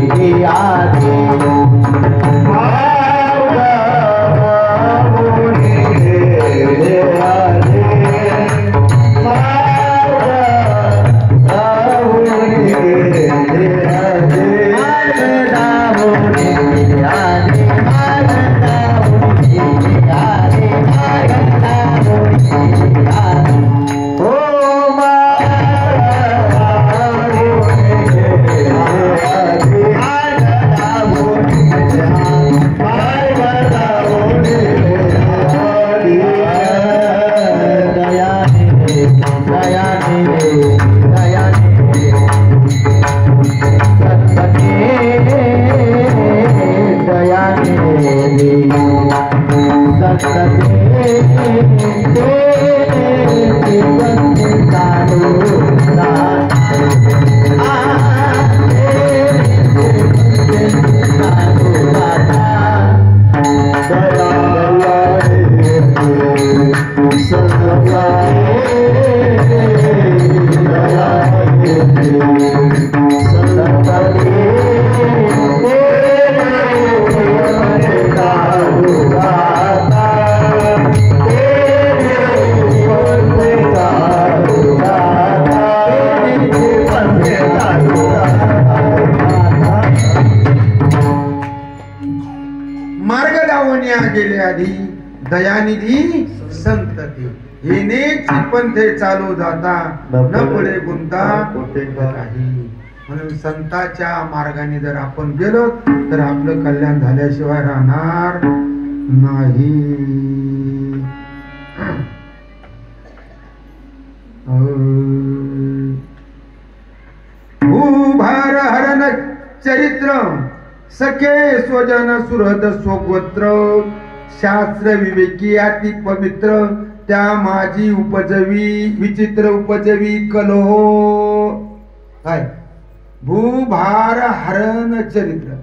गे आधी, मार्ग लावणी गे आधी, गेले आधी दयानिधी संत ते, येणेची पंथे चालू जाता, न पुढे गुंता कुठे काही. म्हणून संतांच्या मार्गाने जर आपण गेलो तर आपलं कल्याण झाल्याशिवाय राहणार नाही. भूभार हरण चरित्र सखे स्वजन सुहृद स्वगोत्र, शास्त्र विवेकी अति पवित्र, त्या माझी उपजवी विचित्र उपजवी कलो. काय? भूभार हरण चरित्र.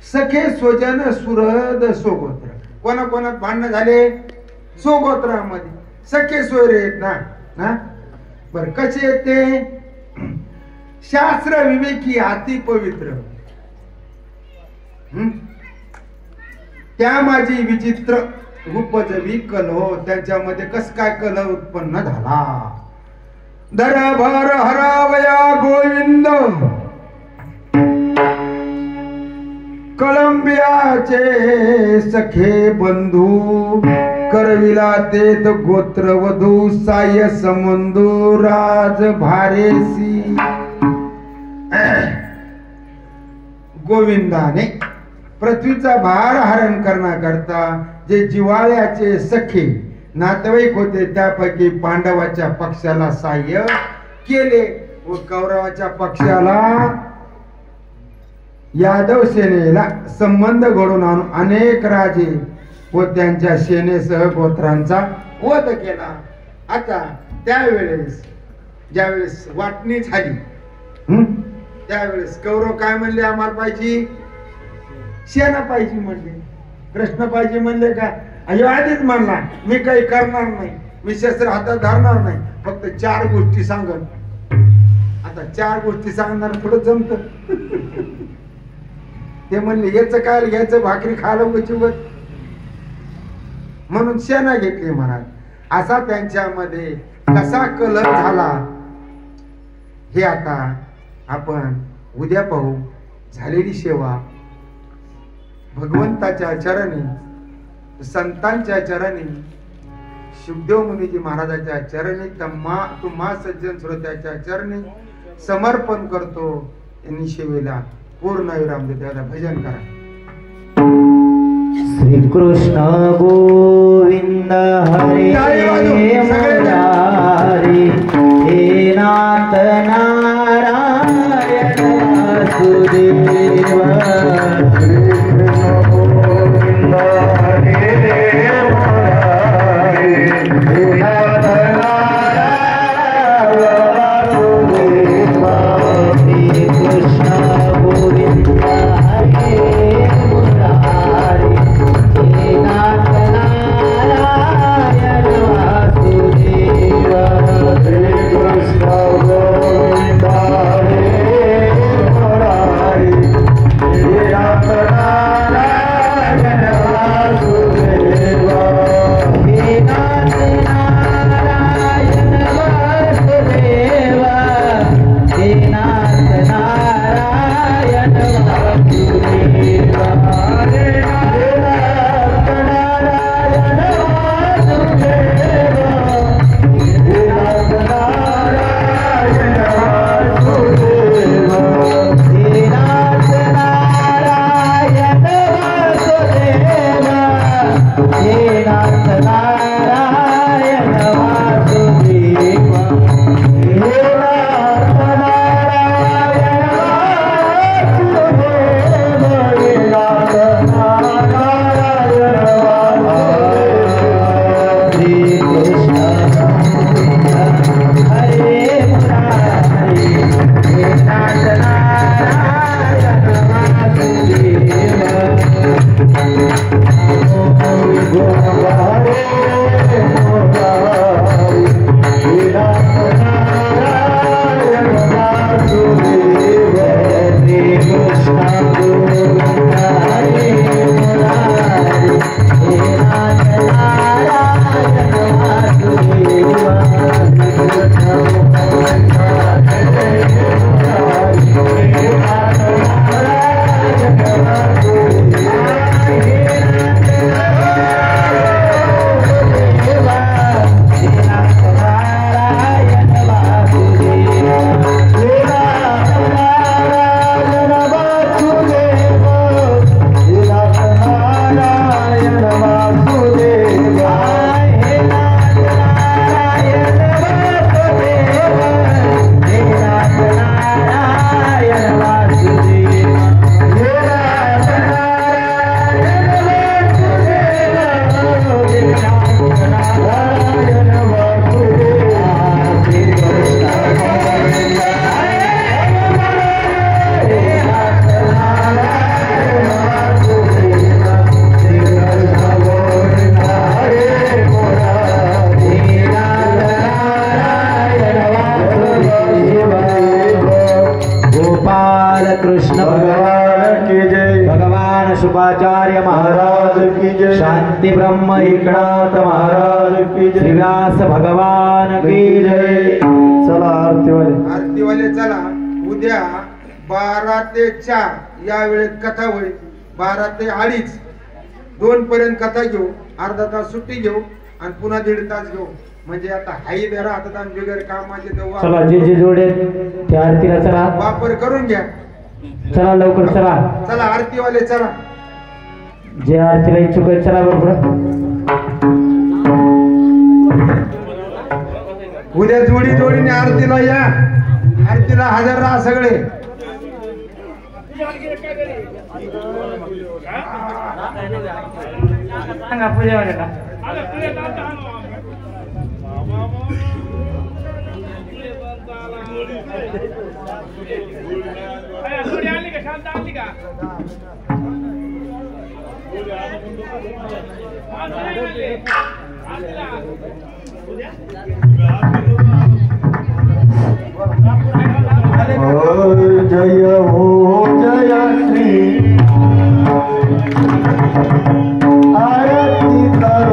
सखे स्वजन सुहृद सोगोत्र. कोणाकोणात भांडणं झाले? सोगोत्रामध्ये सखे सोयरे आहेत ना. बर कसे आहेत ते? शास्त्र विवेकी अति पवित्र. त्या माझी विचित्र उपजवी कलह. त्यांच्यामध्ये कस काय कलह उत्पन्न झाला? दरभर हरावया गोविंद कळंबियाचे सखे बंधू. करविला तेथ गोत्र वधू साय संबंधू राज भारेसी. गोविंदाने पृथ्वीचा भार हरण करण्याकरता जे जिवाळ्याचे सखे नातेवाईक होते त्यापैकी पांडवाच्या पक्षाला सहाय्य केले व कौरवाच्या पक्षाला यादव सेनेला संबंध घडून आणून अनेक राजे व त्यांच्या सेनेसह गोत्रांचा वध केला. आता त्यावेळेस ज्यावेळेस वाटणी झाली त्यावेळेस कौरव काय म्हणले? आम्हाला पाहिजे सेना पाहिजे म्हणले. कृष्ण पाहिजे म्हणले का? आधीच म्हणला मी काही करणार नाही, मी शस्त्र हातात धरणार नाही, फक्त 4 गोष्टी सांगत. आता 4 गोष्टी सांगणार थोडं जमत. ते म्हणले याच काय घ्यायचं, भाकरी खायला उगत. म्हणून सेना घेतली महाराज. असा त्यांच्यामध्ये कसा कलह झाला हे आता आपण उद्या पाहू. झालेली सेवा भगवंताच्या चरणी, संतांच्या चरणी, शुभदेव मुनीजी महाराजाच्या चरणी, तुम्हा सज्जन श्रोत्याच्या चरणी समर्पण करतो. यांनी सेवेला पूर्ण विराम देतो. आता भजन करा. श्री कृष्ण गोविंद हरे मुरारी. हे नाथ नारायण वासुदेव. गोविंद हरे मुरारी. हे नाथ नारायण वासुदेव. श्री कृष्ण गोविंद हरे मुरारी. हे नाथ नारायण वासुदेव. श्री कृष्ण गोविंद हरे मुरारी. हे नाथ नारायण वासुदेव. हे नाथ नारायण वासुदेव. हे नाथ नारायण वासुदेव. हे नाथ नारायण वासुदेव. हे नाथ नारायण वासुदेव. हे नाथ नारायण वासुदेव. हे नाथ नारायण वासुदेव. हे नाथ नारायण वासुदेव. हे नाथ नारायण वासुदेव. श्री कृष्ण हरे मुरारी. हे नाथ नारायण वासुदेव. गोविंद हरे मुरारी. हे नाथ नारायण वासुदेव. श्री कृष्ण गोविंद हरे मुरारी. हे नाथ नारायण वासुदेव. श्री कृष्ण गोविंद हरे मुरारी. हे नाथ नारायण वासुदेव. हे नाथ नारायण वासुदेव. शांती ब्रह्म एकनाथ महाराज की जय, व्यास भगवान की जय। चला आरतीवाले आरतीवाले चला, उद्या 12 ते 4 या वेळेत कथा होईल। 12 ते 2:30 2 पर्यंत कथा घेऊ, अर्धा तास सुट्टी घेऊ आणि पुन्हा 1.5 तास घेऊ। म्हणजे आता हाई धरा आता बिगर कामाचे चला जे जे जोडे त्या आरतीला चला, वापर करून घ्या। चला लवकर चला, चला आरतीवाले चला, जे आरतीला इच्छुक आहे चला बरोबर। उद्या जोडी जोडीने आरतीला या, आरतीला हजर राहा सगळे। सांगा पूजेवाल्याला जय हो जय श्री आरती जय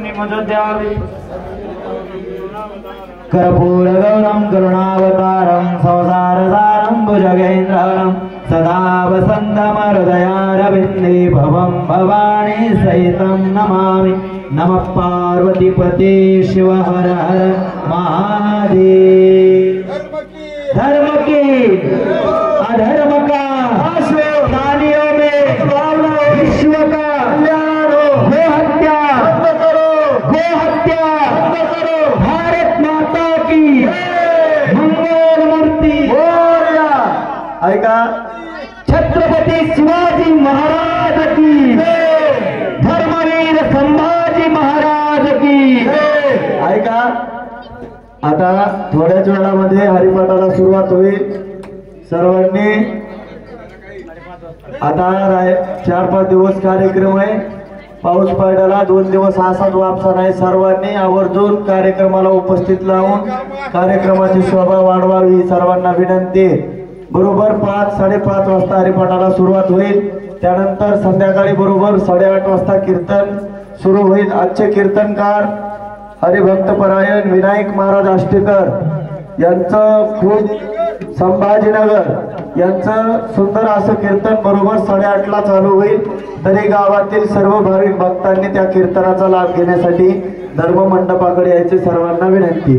सर्वांनी मदत द्यावी कर्पूरगौरं करुणावतारं संसारसारं भुजगेन्द्रं सदा वसन्तमहृदयारविन्दे भवं भवानी सहितं नमामि नमः पार्वतीपते शिव हर हर महादेव धर्म की अधर्म का प्राणियों में विश्व का गो हत्या भारत माता की मंगल मूर्ति ऐका छत्रपती शिवाजी महाराज की धर्मवीर संभाजी महाराज की ऐका आता थोड्याच वेळामध्ये हरिपाठाला सुरुवात होईल सर्वांनी आता 4-5 दिवस कार्यक्रम आहे पाऊस पडला 2 दिवस असाच वापसा नाही सर्वांनी आवर्जून कार्यक्रमाला उपस्थित राहून कार्यक्रमाची शोभा वाढवावी सर्वांना विनंती बरोबर 5-5:30 वाजता हरिपाठाला सुरुवात होईल त्यानंतर संध्याकाळी बरोबर 8:30 वाजता कीर्तन सुरू होईल आजचे कीर्तनकार हरिभक्त परायण विनायक महाराज आष्टेकर यांचं खूप संभाजीनगर यांचं सुंदर असं कीर्तन बरोबर 8:30 ला चालू होईल तरी गावातील सर्व भाविक भक्तांनी त्या कीर्तनाचा लाभ घेण्यासाठी धर्म मंडपाकडे यायची सर्वांना विनंती